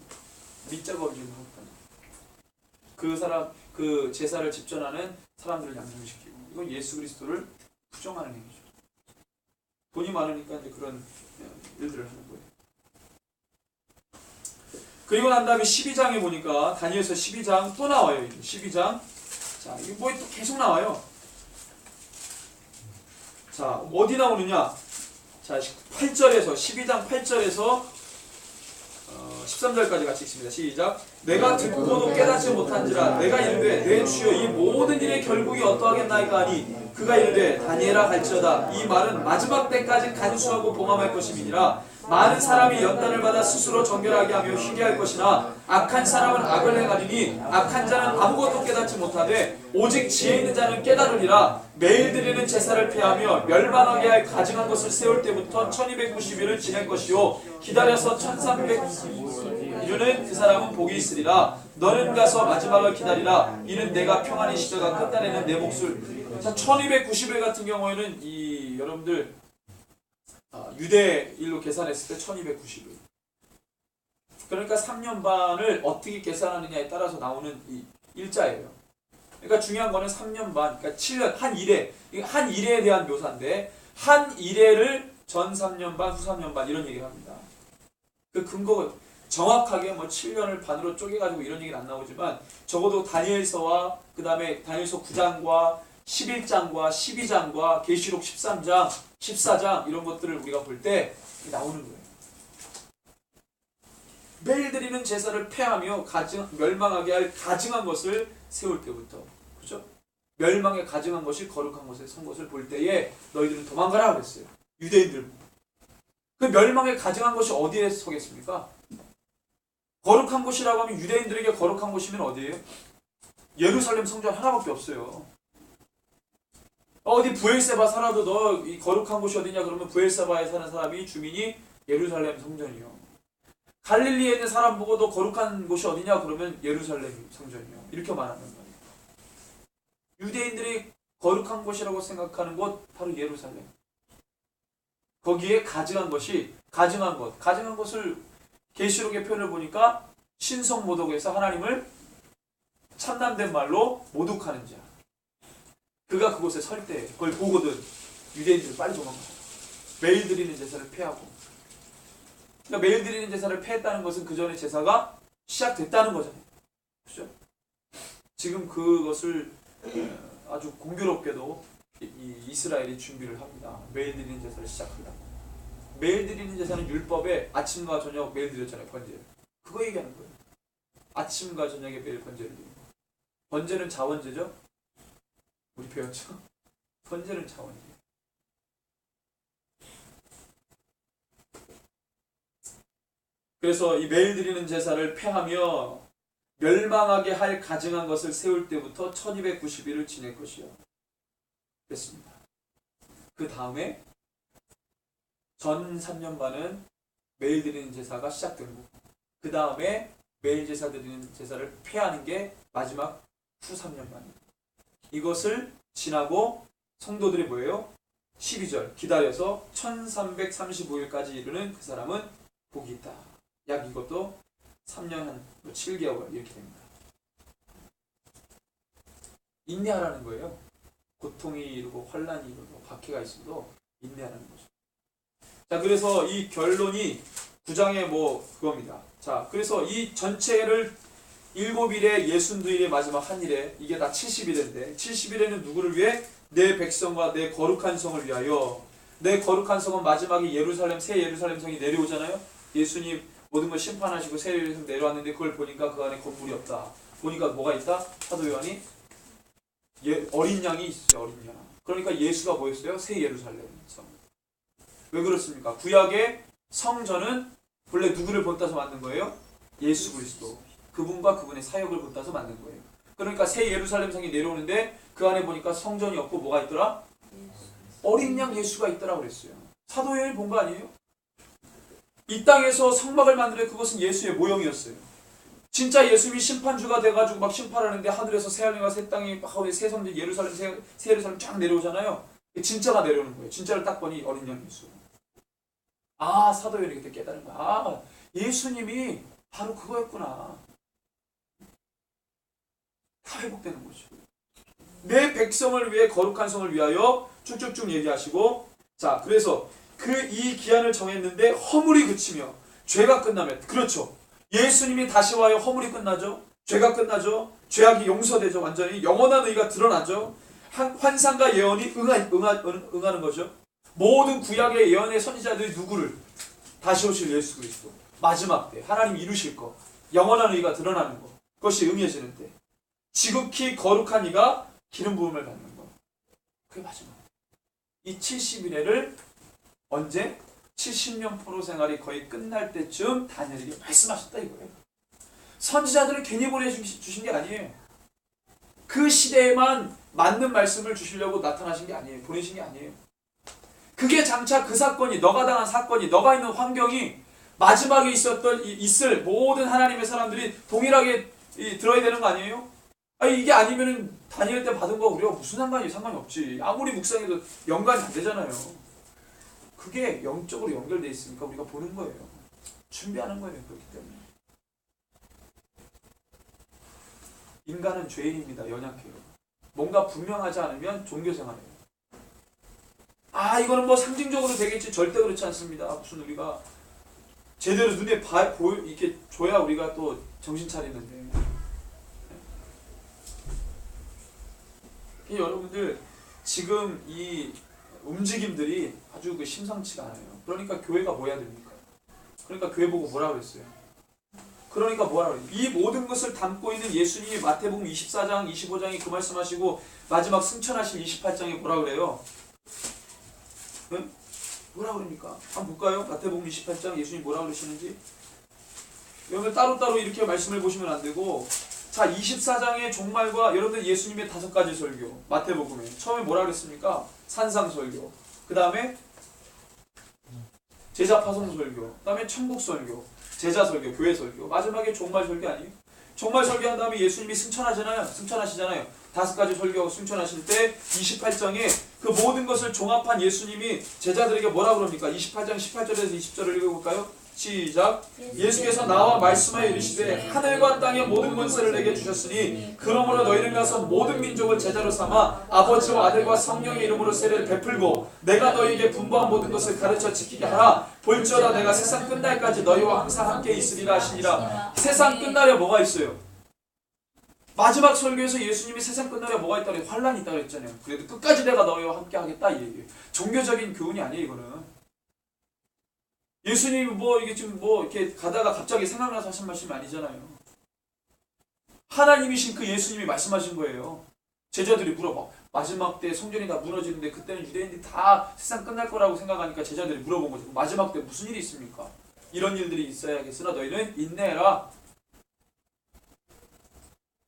Speaker 2: 밑작업을 지금 하고 있거든요. 그 사람, 그 제사를 집전하는 사람들을 양성시키고, 이건 예수 그리스도를 부정하는 행위죠. 돈이 많으니까 이제 그런 일들을 하는 거예요. 그리고 난 다음에 12장에 보니까 다니엘서 12장 또 나와요. 12장. 자, 이게 뭐 또 계속 나와요. 자, 어디 나오느냐? 자, 8절에서 12장 8절에서 13절까지 같이 읽습니다. 시작. 내가 듣고도 깨닫지 못한지라 내가 이르되 내 주여 이 모든 일의 결국이 어떠하겠나이까 하니 그가 이르되 다니엘아 갈지어다. 이 말은 마지막 때까지 간수하고 봉함할 것임이니라. 많은 사람이 연단을 받아 스스로 정결하게 하며 희게 할 것이나 악한 사람은 악을 행하리니 악한 자는 아무것도 깨닫지 못하되 오직 지혜 있는 자는 깨달으리라. 매일 드리는 제사를 피하며 멸망하게 할 가증한 것을 세울 때부터 1290일을 지낼 것이요 기다려서 1300 이르는 그 사람은 복이 있으리라. 너는 가서 마지막을 기다리라. 이는 내가 평안의 시대가 끝날에는 내 몫을. 자, 1290일 같은 경우에는 이 여러분들 유대일로 계산했을 때 1290일. 그러니까 3년 반을 어떻게 계산하느냐에 따라서 나오는 이 일자예요. 그러니까 중요한 거는 3년 반, 그러니까 7년, 한 일에 대한 묘사인데, 한 일회를 전 3년 반, 후 3년 반 이런 얘기를 합니다. 그 근거가 정확하게 뭐 7년을 반으로 쪼개가지고 이런 얘기는 안 나오지만, 적어도 다니엘서와 그 다음에 다니엘서 9장과 11장과 12장과 계시록 13장, 14장 이런 것들을 우리가 볼 때 나오는 거예요. 매일 드리는 제사를 폐하며 멸망하게 할 가증한 것을 세울 때부터, 그죠? 멸망에 가증한 것이 거룩한 것에 선 것을 볼 때에 너희들은 도망가라 그랬어요. 유대인들. 그 멸망에 가증한 것이 어디에 서겠습니까? 거룩한 곳이라고 하면 유대인들에게 거룩한 곳이면 어디예요? 예루살렘 성전 하나밖에 없어요. 어디 부엘세바 살아도 너 이 거룩한 곳이 어디냐 그러면 부엘세바에 사는 사람이 주민이 예루살렘 성전이요. 갈릴리에 있는 사람 보고 너 거룩한 곳이 어디냐 그러면 예루살렘 성전이요. 이렇게 말하는 거예요. 유대인들이 거룩한 곳이라고 생각하는 곳 바로 예루살렘. 거기에 가증한 것을 계시록의 표현을 보니까 신성모독에서 하나님을 참남된 말로 모독하는 자. 그가 그곳에 설 때 그걸 보거든 유대인들은 빨리 도망가요. 매일 드리는 제사를 폐하고. 그러니까 매일 드리는 제사를 폐했다는 것은 그 전에 제사가 시작됐다는 거잖아요. 그렇죠? 지금 그것을 아주 공교롭게도 이 이스라엘이 준비를 합니다. 매일 드리는 제사를 시작한다고. 매일 드리는 제사는 율법에 아침과 저녁 매일 드렸잖아요. 번제. 그거 얘기하는 거예요. 아침과 저녁에 매일 번제를 드리는 거. 번제는 자원제죠? 우리 배웠죠? 번제는 자원제. 그래서 이 매일 드리는 제사를 폐하며 멸망하게 할 가증한 것을 세울 때부터 1290일을 지낼 것이요. 됐습니다. 그 다음에 전 3년 반은 매일 드리는 제사가 시작되는 거고, 그 다음에 매일 제사 드리는 제사를 폐하는 게 마지막 후 3년 반입니다. 이것을 지나고 성도들이 뭐예요? 12절 기다려서 1335일까지 이르는 그 사람은 복이 있다. 약 이것도 3년 한 7개월 이렇게 됩니다. 인내하라는 거예요. 고통이 이르고 환란이 이르고 박해가 있어도 인내하라는 거죠. 자, 그래서 이 결론이 9장의 뭐 그겁니다. 자, 그래서 이 전체를 7일에 62일의 마지막 한 일에 이게 다 70일인데 70일에는 누구를 위해? 내 백성과 내 거룩한 성을 위하여. 내 거룩한 성은 마지막에 예루살렘, 새 예루살렘 성이 내려오잖아요. 예수님 모든 걸 심판하시고 새 예루살렘 내려왔는데 그걸 보니까 그 안에 건물이 없다. 보니까 뭐가 있다? 사도 요한이 어린 양이 있어요. 어린 양. 그러니까 예수가 뭐였어요? 새 예루살렘 성. 왜 그렇습니까? 구약의 성전은 본래 누구를 본따서 만든 거예요? 예수 그리스도. 그분과 그분의 사역을 본따서 만든 거예요. 그러니까 새 예루살렘 성이 내려오는데 그 안에 보니까 성전이 없고 뭐가 있더라? 어린 양 예수가 있더라 그랬어요. 사도 요한이 본 거 아니에요? 이 땅에서 성막을 만드는 그것은 예수의 모형이었어요. 진짜 예수님이 심판주가 돼가지고 막 심판하는데 하늘에서 새 하늘과 새 땅이 막 새 성전 예루살렘 새 예루살렘 쫙 내려오잖아요. 진짜가 내려오는 거예요. 진짜를 딱 보니 어린 양 예수. 아, 사도 요한이 그때 깨달은 거야. 아, 예수님이 바로 그거였구나. 다 회복되는 거죠. 내 백성을 위해 거룩한 성을 위하여 쭉쭉쭉 얘기하시고, 자, 그래서 이 기한을 정했는데 허물이 그치며 죄가 끝나면, 그렇죠. 예수님이 다시 와요. 허물이 끝나죠. 죄가 끝나죠. 죄악이 용서되죠. 완전히 영원한 의가 드러나죠. 환상과 예언이 응하는 거죠. 모든 구약의 예언의 선지자들이 누구를? 다시 오실 예수 그리스도. 마지막 때 하나님 이루실 거. 영원한 의가 드러나는 거. 그것이 응해지는 때. 지극히 거룩한 이가 기름 부음을 받는 거. 그게 마지막. 이 70일을 언제? 70년 포로 생활이 거의 끝날 때쯤 다니엘에게 말씀하셨다 이거예요. 선지자들을 괜히 보내주신 게 아니에요. 그 시대에만 맞는 말씀을 주시려고 나타나신 게 아니에요. 보내신 게 아니에요. 그게 장차 그 사건이, 너가 당한 사건이, 너가 있는 환경이 마지막에 있을 모든 하나님의 사람들이 동일하게 들어야 되는 거 아니에요? 아니, 이게 아니면은 다니엘 때 받은 거 우리가 무슨 상관이 없지. 아무리 묵상해도 연관이 안 되잖아요. 그게 영적으로 연결되어 있으니까 우리가 보는 거예요. 준비하는 거예요. 그렇기 때문에. 인간은 죄인입니다. 연약해요. 뭔가 분명하지 않으면 종교생활해요. 아, 이거는 뭐 상징적으로 되겠지. 절대 그렇지 않습니다. 무슨 우리가 제대로 눈에 이렇게 줘야 우리가 또 정신 차리는데. 여러분들 지금 이 움직임들이 아주 심상치가 않아요. 그러니까 교회가 뭐 해야 됩니까? 그러니까 교회 보고 뭐라 그랬어요? 그러니까 뭐라 그래요? 이 모든 것을 담고 있는 예수님이 마태복음 24장, 25장에 그 말씀하시고 마지막 승천하실 28장에 뭐라 그래요? 네? 뭐라 그럽니까? 한번 볼까요? 마태복음 28장 예수님이 뭐라 그러시는지. 여러분 따로따로 이렇게 말씀을 보시면 안 되고, 자, 24장의 종말과 여러분들 예수님의 5가지 설교, 마태복음에 처음에 뭐라 그랬습니까? 산상설교, 그 다음에 제자 파송 설교, 그 다음에 천국 설교, 제자 설교, 교회 설교, 마지막에 종말 설교 아니에요? 종말 설교한 다음에 예수님이 승천하시잖아요. 5가지 설교하고 승천하실 때 28장에 그 모든 것을 종합한 예수님이 제자들에게 뭐라 그럽니까? 28장 18절에서 20절을 읽어볼까요? 시작. 예수께서 나와 말씀하여 이르시되 하늘과 땅의 모든 권세를 내게 주셨으니 그러므로 너희는 가서 모든 민족을 제자로 삼아 아버지와 아들과 성령의 이름으로 세례를 베풀고 내가 너희에게 분부한 모든 것을 가르쳐 지키게 하라. 볼지어다 내가 세상 끝날까지 너희와 항상 함께 있으리라 하시니라. 세상 끝날에 뭐가 있어요? 마지막 설교에서 예수님이 세상 끝날에 뭐가 있다 그래요? 환란이 있다 그랬잖아요. 그래도 끝까지 내가 너희와 함께 하겠다 이 얘기예요. 종교적인 교훈이 아니에요. 이거는 예수님이 이게 지금 이렇게 가다가 갑자기 생각나서 하신 말씀이 아니잖아요. 하나님이신 그 예수님이 말씀하신 거예요. 제자들이 물어봐. 마지막 때 성전이 다 무너지는데 그때는 유대인들이 다 세상 끝날 거라고 생각하니까 제자들이 물어본 거죠. 마지막 때 무슨 일이 있습니까? 이런 일들이 있어야겠으나 너희는 인내해라.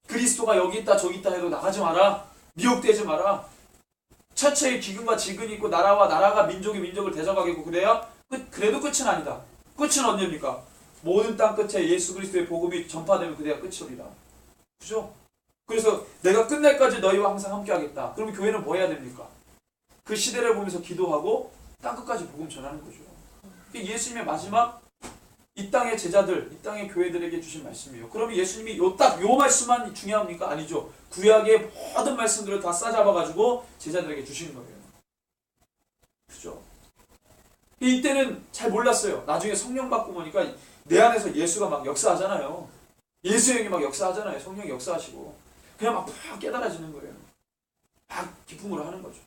Speaker 2: 그리스도가 여기 있다 저기 있다 해도 나가지 마라. 미혹되지 마라. 처처에 기근과 지근이 있고 나라가 민족이 민족을 대적하겠고 그래야 그래도 끝은 아니다. 끝은 언제입니까? 모든 땅 끝에 예수 그리스도의 복음이 전파되면 그때가 끝이오리라. 그죠? 그래서 내가 끝날까지 너희와 항상 함께 하겠다. 그러면 교회는 뭐 해야 됩니까? 그 시대를 보면서 기도하고 땅 끝까지 복음 전하는 거죠. 예수님의 마지막 이 땅의 제자들, 이 땅의 교회들에게 주신 말씀이에요. 그러면 예수님이 요 말씀만 중요합니까? 아니죠. 구약의 모든 말씀들을 다 싸잡아가지고 제자들에게 주신 거예요. 그죠? 이때는 잘 몰랐어요. 나중에 성령 받고 보니까 내 안에서 예수가 막 역사하잖아요. 예수의 영이 막 역사하잖아요. 성령이 역사하시고 그냥 막 깨달아지는 거예요. 막 기쁨으로 하는 거죠.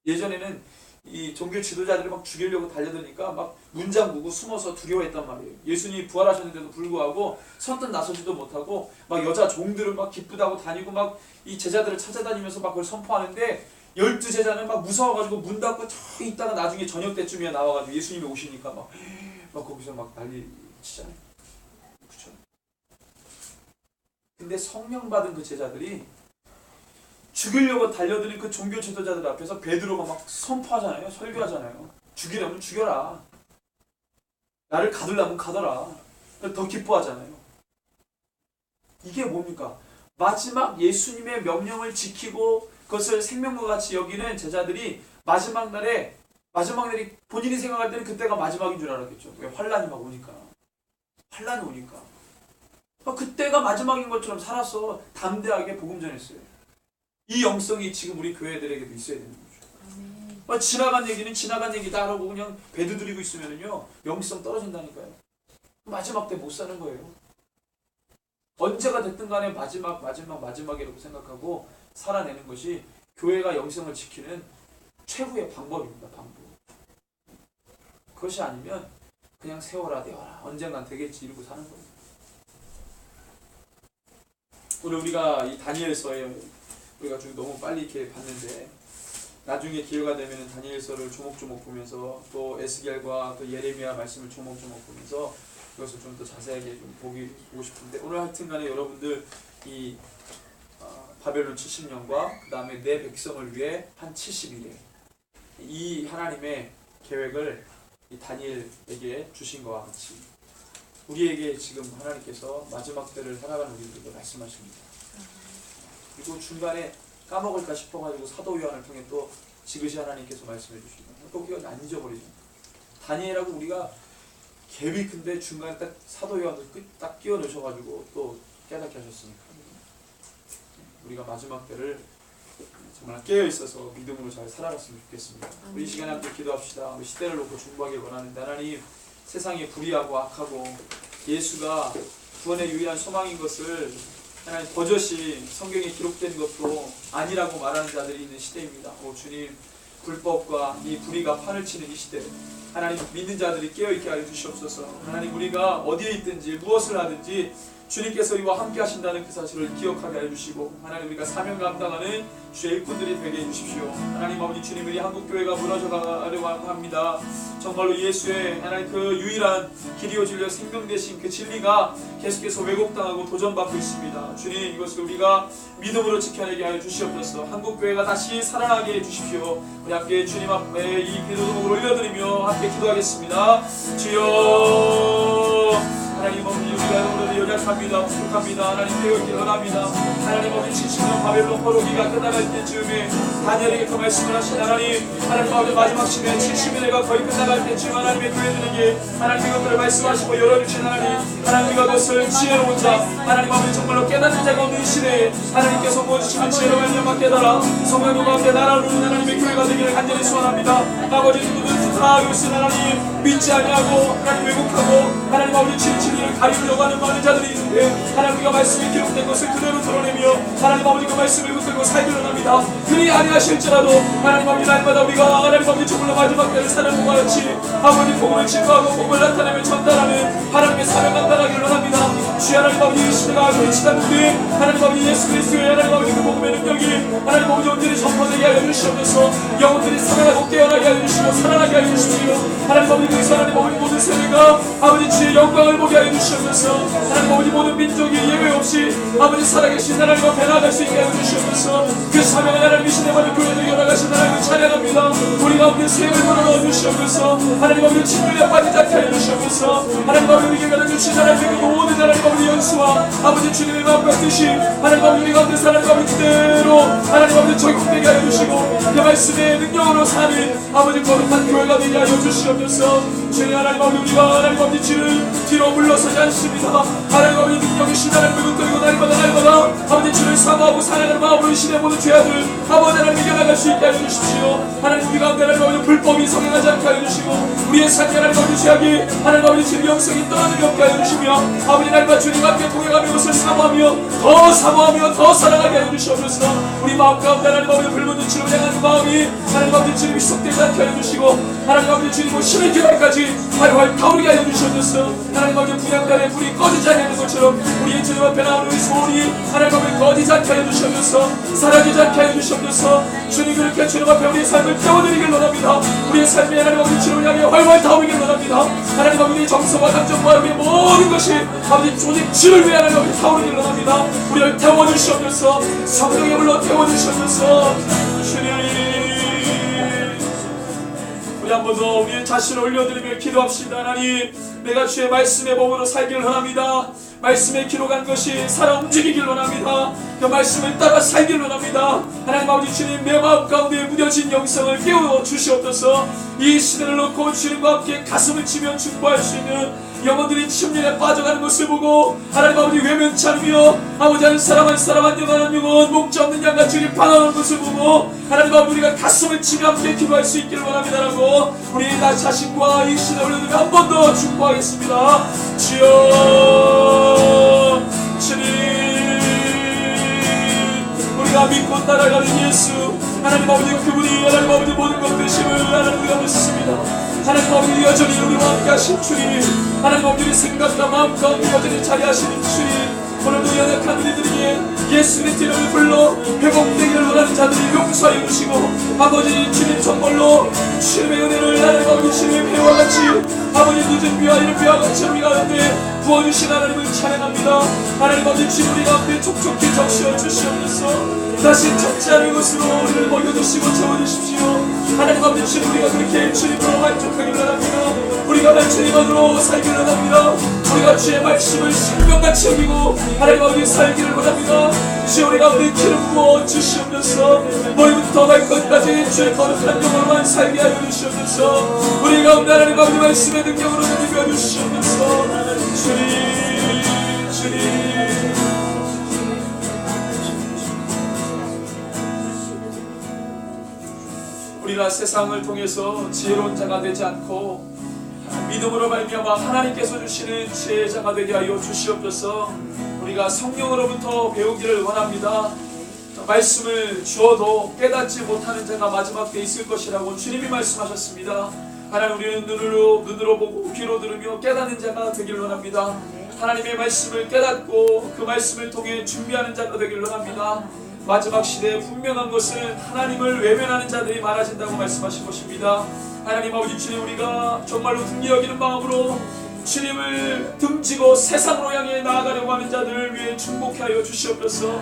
Speaker 2: 예전에는 이 종교 지도자들이 막 죽이려고 달려드니까 막 문 잠그고 숨어서 두려워했단 말이에요. 예수님이 부활하셨는데도 불구하고 선뜻 나서지도 못하고 막 여자 종들은 막 기쁘다고 다니고 막 이 제자들을 찾아다니면서 막 그걸 선포하는데 12제자는 막 무서워가지고 문 닫고 저 있다가 나중에 저녁 때쯤에 나와가지고 예수님이 오시니까 막 거기서 막 난리 치잖아요. 그렇죠? 근데 성령 받은 그 제자들이 죽이려고 달려드는 그 종교 지도자들 앞에서 베드로가 막 선포하잖아요. 설교하잖아요. 죽이려면 죽여라. 나를 가두려면 가둬라. 더 기뻐하잖아요. 이게 뭡니까? 마지막 예수님의 명령을 지키고 그것을 생명과 같이 여기는 제자들이 마지막 날이 본인이 생각할 때는 그때가 마지막인 줄 알았겠죠. 왜? 환란이 막 오니까. 환란이 오니까. 그때가 마지막인 것처럼 살아서 담대하게 복음 전했어요. 이 영성이 지금 우리 교회들에게도 있어야 되는 거죠. 지나간 얘기는 지나간 얘기다 하고 그냥 배두드리고 있으면요 영성 떨어진다니까요. 마지막 때 못 사는 거예요. 언제가 됐든 간에 마지막이라고 생각하고 살아내는 것이 교회가 영성을 지키는 최후의 방법입니다. 방법. 그것이 아니면 그냥 세워라 되어라 언젠간 되겠지 이러고 사는 거예요. 오늘 우리가 이 다니엘서에 우리가 좀 너무 빨리 이렇게 봤는데 나중에 기회가 되면 다니엘서를 조목조목 보면서 또 에스겔과 또 예레미야 말씀을 조목조목 보면서 그것을 좀 더 자세하게 좀 보고 싶은데 오늘 하여튼간에 여러분들 이 바벨론 70년과 그 다음에 내 백성을 위해 한 70일에 이 하나님의 계획을 이 다니엘에게 주신 것과 같이 우리에게 지금 하나님께서 마지막 때를 살아가는 우리들에게 말씀하십니다. 그리고 중간에 까먹을까 싶어가지고 사도 요한을 통해 또 지그시 하나님께서 말씀해 주시면 또 우리가 안 잊어버리죠. 다니엘하고 우리가 갭이 큰데 중간에 딱 사도 요한을 딱 끼워 넣으셔가지고 또 깨닫게 하셨으니까 우리가 마지막 때를 정말 깨어 있어서 믿음으로 잘 살아갔으면 좋겠습니다. 우리 이 시간에 함께 기도합시다. 우리 시대를 놓고 중보하길 원하는데 하나님 세상이 불의하고 악하고 예수가 구원의 유일한 소망인 것을 하나님 버젓이 성경에 기록된 것도 아니라고 말하는 자들이 있는 시대입니다. 오 주님 불법과 이 불의가 판을 치는 이 시대 하나님 믿는 자들이 깨어있게 하여 주시옵소서. 하나님 우리가 어디에 있든지 무엇을 하든지 주님께서 우리와 함께 하신다는 그 사실을 기억하게 해주시고 하나님 우리가 사명 감당하는 주의 일꾼들이 되게 해주십시오. 하나님 아버지 주님 우리 한국교회가 무너져가려고 합니다. 정말로 예수의 하나님 그 유일한 길이요 진리요 생명 되신 그 진리가 계속해서 왜곡당하고 도전받고 있습니다. 주님 이것을 우리가 믿음으로 지켜내게 하여 주시옵소서. 한국교회가 다시 살아나게 해주십시오. 우리 함께 주님 앞에 이 기도를 올려드리며 함께 기도하겠습니다. 주여 하나님 아버지 우리가 오늘 연약합니다. 부족합니다. 하나님 깨어있기 원합니다. 하나님 아버지 70년 바벨론 포로기가 끝나갈 때쯤에 다니엘에게 그 말씀을 하신 하나님 아버지 마지막 시대 70일에가 거의 끝나갈 때쯤 하나님의 교회들에게 하나님 이것들을 말씀하시고 열어주신 하나님 우리가 그것을 지혜로운 자 하나님 아버지 정말로 깨닫는 자가 없는 시대에 하나님께서 모아주시는 지혜로 말미암아 깨달아 성령님 가운데 나라를 누리는 하나님의 교회가 되기를 간절히 소원합니다. 아버지 누구든지 다 이것을 하나님 믿지 아니하고 하나님 왜곡하고 하나님 아버지 진리를 가리려고 하는 많은 자들이 있는데 하나님 우리가 말씀이 기록된 것을 그대로 드러내며 하나님 아버지 그 말씀을 붙들고 살기를 합니다. 그리 아니하실지라도 하나님 아버지 날마다 우리가 하나님 아버지 정말로 마지막 때를 사는 것과 같이 아버지 복음을 증거하고 복음을 나타내며 전달하는 하나님의 사명 감당하기를 원합니다. 주 하나님 아버지 이 시대가 그치다는데 하나님 아버지 예수 그리스도의 하나님 아버지 그 복음의 능력이 하나님 아버지 온전히 전파되게 하여 주시옵소서. 영혼들이 살아나고 깨어나게 하여 주시고 살아나게 하여 주십시오. 하나님 아버지 그리스도 하나님 아버지 모든 세대가 아버지 주의 영광을 보게 하여 주시옵소서. 하나님 아버지 모든 민족이 예외 없이 아버지 살아계신 하나님 앞에 나아갈 수 있게 하여 주시옵소서. 그 사명을 하나님 이 시대마다 교회들이 열어가신 하나님을 찬양합니다. 우리 가운데 세임을 불어넣어 주시옵소서. 하나님 아버지 진물에 빠지지 않게 하여 주시옵소서. 하나님 아버지 우리에게 주신 하나님의 그 모든 하나님 아버지 연수와 아버지 주님의 마음과 뜻이 하나님 아버지 우리 가운데 하나님 아버지 그대로 하나님 아버지 적용되게 하여 주시고 그 말씀의 능력으로 사는 아버지 거룩한 교회가 되게 하여 주시옵소서. 주님 하나님 아버지 우리가 하나님 아버지 주를 뒤로 물러서지 않습니다. 하나님 아버지 능력이신 하나님을 붙들고 날마다 아버지 주를 사모하고 사랑하는 마음으로 이 시대 모든 죄악을 아버지 하나님 이겨나갈 수 있게 하여 주십시오. 하나님 우리 가운데 하나님 아버지 불법이 성행하지 않게 하여 주시고 우리의 삶이 하나님 아버지 죄악이 하나님 아버지 주의 영성이 떠나는 게 없게 하여 주시며 아버지 날마다 우리가 주님과 함께 동행하며 이것을 사모하며 더 사모하며 더 사랑하게 하여 주시옵소서. 우리 마음 가운데 하나님 아버지 불붙는 주님을 향한 그 마음이 하나님 아버지 주님이 속되지 않게 하여 주시고 하나님 아버지 주님과 신의 기회까지 활활 타오르게 하여 주시옵소서. 하나님 아버지 분향단의 불이 꺼지지 않는 것처럼 우리의 주님 앞에 나오는 우리 소원이 하나님 아버지 꺼지지 않게 하여 주시옵소서. 사라지지 않게 하여 주시옵소서. 주님 그렇게 주님 앞에 우리의 삶을 태워드리길 원합니다. 우리의 삶에 하나님 아버지 주님을 향해 활활 타오르길 원합니다. 하나님 아버지 정서와 감정과 우리의 모든 것이 아버지 오직 주를 위해 하나님 아버지 타오르길 원합니다. 우리를 태워주시옵소서. 성령의 불로 태워주시옵소서. 주님 우리 한 번 더 우리의 자신을 올려드리며 기도합시다. 하나님 내가 주의 말씀의 몸으로 살기를 원합니다. 말씀에 기록한 것이 살아 움직이길 원합니다. 그 말씀을 따라 살기를 원합니다. 하나님 아버지 주님 내 마음 가운데 무뎌진 영성을 깨워 주시옵소서. 이 시대를 놓고 주님과 함께 가슴을 치며 축복할 수 있는 영혼들이 침륜에 빠져가는 것을 보고 하나님 아버지 외면치 않으며 아버지 한 사람 한 사람 한 영혼 한 영혼 목자 없는 양같이 반응하는 것을 보고 하나님 아버지 우리가 가슴을 치며 함께 기도할 수 있기를 원합니다라고 우리 나 자신과 이 시대를 올려드리며 한 번 더 축복하겠습니다. 주여 주님 우리가 믿고 따라가는 예수 하나님 아버지 그분이 하나님 아버지 모든 것 되심을 하나님 우리가 믿습니다. 하나님 아버지 여전히 우리와 함께 하신 주님 하나님 아버지 생각과 마음 가운데 여전히 자리하시는 주님 오늘도 연약한 우리들에게 예수의 이름을 불러 회복되기를 원하는 자들이 용서하여 주시고 아버지 주님 정말로 주님의 은혜를 하나님 아버지 주님의 회와 같이 아버지 늦은 비와 이른 비와 같이 우리 가운데 부어주신 하나님을 찬양합니다. 하나님 아버지 주님 우리 가운데 촉촉히 적시어 주시옵소서. 다시 적지 않은 것으로 우리를 먹여주시고 채워주십시오. 하나님 아버지 주님 우리가 그렇게 주님으로 만족하기를 원합니다. 우리가 날 주님으로 살기를 원합니다. 우리가 주의 말씀을 생명같이 여기고 하나님 아버지 살기를 원합니다. 주여 우리 가운데 기름 부어 주시옵소서. 머리부터 발끝까지 주의 거룩한 영혼만 살게 하여 주시옵소서. 우리 가운데 하나님 아버지 말씀의 능력으로 누려 주시옵소서. 주님 우리가 세상을 통해서 지혜로운 자가 되지 않고 믿음으로 말미암아 하나님께서 주시는 지혜의 자가 되게 하여 주시옵소서. 우리가 성령으로부터 배우기를 원합니다. 말씀을 주어도 깨닫지 못하는 자가 마지막 때 있을 것이라고 주님이 말씀하셨습니다. 하나님 우리는 눈으로 보고 귀로 들으며 깨닫는 자가 되기를 원합니다. 하나님의 말씀을 깨닫고 그 말씀을 통해 준비하는 자가 되기를 원합니다. 마지막 시대에 분명한 것은 하나님을 외면하는 자들이 많아진다고 말씀하신 것입니다. 하나님 아버지 주님 우리가 정말로 등리 여기는 마음으로 주님을 등지고 세상으로 향해 나아가려고 하는 자들을 위해 축복해 하여 주시옵소서.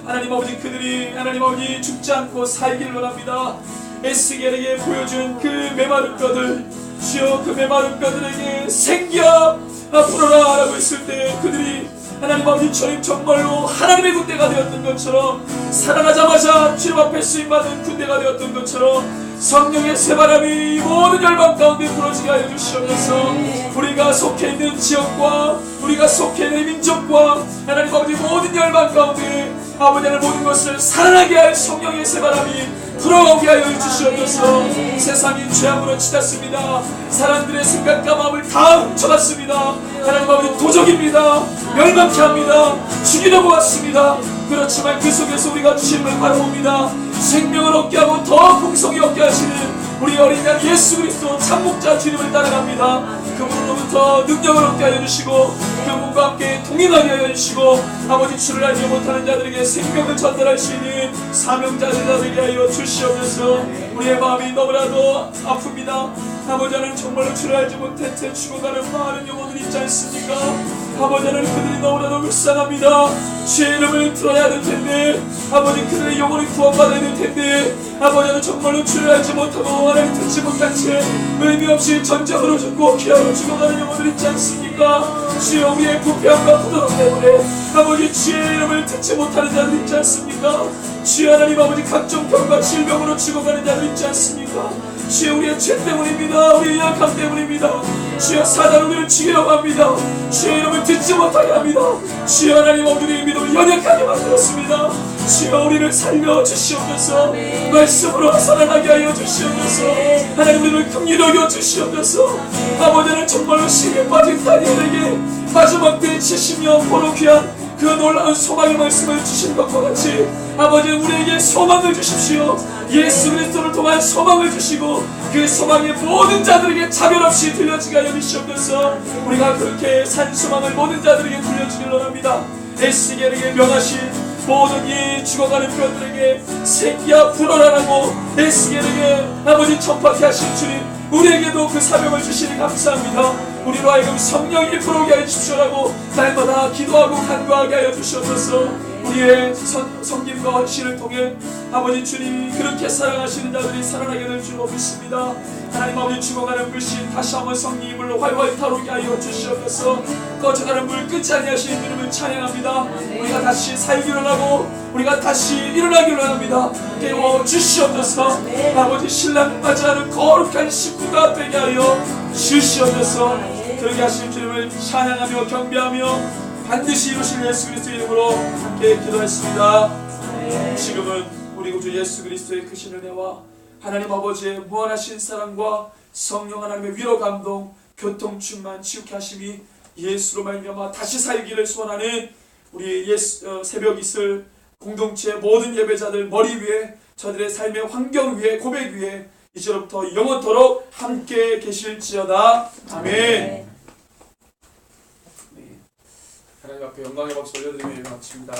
Speaker 2: 하나님 아버지 그들이 하나님 아버지 죽지 않고 살기를 원합니다. 에스겔에게 보여준 그 메마른 뼈들 주여 그 메마른 뼈들에게 생기야 불어라 라고 했을 때 그들이 하나님 아버지 주님 정말로 하나님의 군대가 되었던 것처럼 살아나자마자 주님 앞에 쓰임받은 군대가 되었던 것처럼 성령의 새바람이 모든 열방 가운데 불어지게 하여 주시옵소서. 우리가 속해 있는 지역과 우리가 속해 있는 민족과 하나님 아버지 모든 열방 가운데 아버지 하나님 모든 것을 살아나게 할 성령의 새바람이 불어오게 하여 주시옵소서. 세상이 죄악으로 치닫습니다. 사람들의 생각과 마음을 다 훔쳐갔습니다. 하나님 아버지 도적입니다. 멸망케 합니다. 죽이려고 왔습니다. 그렇지만 그 속에서 우리가 주님을 바라봅니다. 생명을 얻게 하고 더 풍성히 얻게 하시는 우리 어린 양 예수 그리스도 참목자 주님을 따라갑니다. 그분으로부터 능력을 얻게 하여 주시고 그분과 함께 동행하게 하여 주시고 아버지 주를 알지 못하는 자들에게 생명을 전달할 수 있는 사명자들이 되게 하여 주시옵소서. 우리의 마음이 너무나도 아픕니다. 아버지 하나님 정말로 주를 알지 못한 채 죽어가는 많은 영혼들이 있지 않습니까? 아버지 하나님 그들이 너무나도 불쌍합니다. 주의 이름을 들어야 될 텐데 아버지 그들의 영혼을 구원받아야 될 텐데 아버지 하나님 정말로 주를 알지 못하고 하나님 듣지 못한 채 의미 없이 전쟁으로 죽고 기아로 죽어가는 영혼들이 있지 않습니까? 주의 우리의 부패함과 부도덕 때문에 아버지 주의 이름을 듣지 못하는 자들 있지 않습니까? 주의 하나님 아버지 각종 병과 질병으로 죽어가는 자들 있지 않습니까? 주여 우리의 죄 때문입니다. 우리의 약함 때문입니다. 주여 사단 우리를 죽이려고 합니다. 주의 이름을 듣지 못하게 합니다. 주여 하나님 우리의 믿음을 연약하게 만들었습니다. 주여 우리를 살려주시옵소서. 말씀으로 살아나게 하여 주시옵소서. 하나님 우리를 긍휼히 여겨 주시옵소서. 아버지는 정말로 시기에 빠진 다니엘에게 마지막 때에 70년 보로 귀한 그 놀라운 소망의 말씀을 주신 것과 같이 아버지 우리에게 소망을 주십시오. 예수 그리스도를 통한 소망을 주시고 그 소망이 모든 자들에게 차별 없이 들려지게 하여 주시옵소서. 우리가 그렇게 산 소망을 모든 자들에게 들려주길 원합니다. 에스겔에게 명하신 모든 이 죽어가는 뼈들에게 새끼야 불어라라고 에스겔에게 아버지 전파케 하신 주님, 우리에게도 그 사명을 주시니 감사합니다. 우리로 하여금 성령이 불어오게 하여 주시오라고 날마다 기도하고 간구하게 하여 주시옵소서. 우리의 섬김과 헌신을 통해 아버지 주님이 그렇게 사랑하시는 자들이 살아나게 될 줄로 믿습니다. 하나님 아버지 죽어가는 불신 다시 한번 성령의 불로 활활 타오르게 하여 주시옵소서. 꺼져가는 불 끝이 아니하시는 이름을 찬양합니다. 우리가 다시 살기를 하고 우리가 다시 일어나기를 합니다. 깨워 주시옵소서. 아버지 신랑 맞이하는 거룩한 식구가 되게 하여 주시옵소서. 그렇게 하신 주님을 찬양하며 경배하며 반드시 이루실 예수 그리스도의 이름으로 함께 기도했습니다. 지금은 우리 구주 예수 그리스도의 크신 은혜와 하나님 아버지의 무한하신 사랑과 성령 하나님의 위로 감동 교통 충만 치유케 하심이 예수로 말미암아 다시 살기를 소원하는 우리 새벽 이슬 공동체 모든 예배자들 머리 위에 저들의 삶의 환경 위에 고백 위에 이제로부터 영원토록 함께 계실지어다. 아멘. 하나님 앞에 영광의 박수 올려드리며 마칩니다.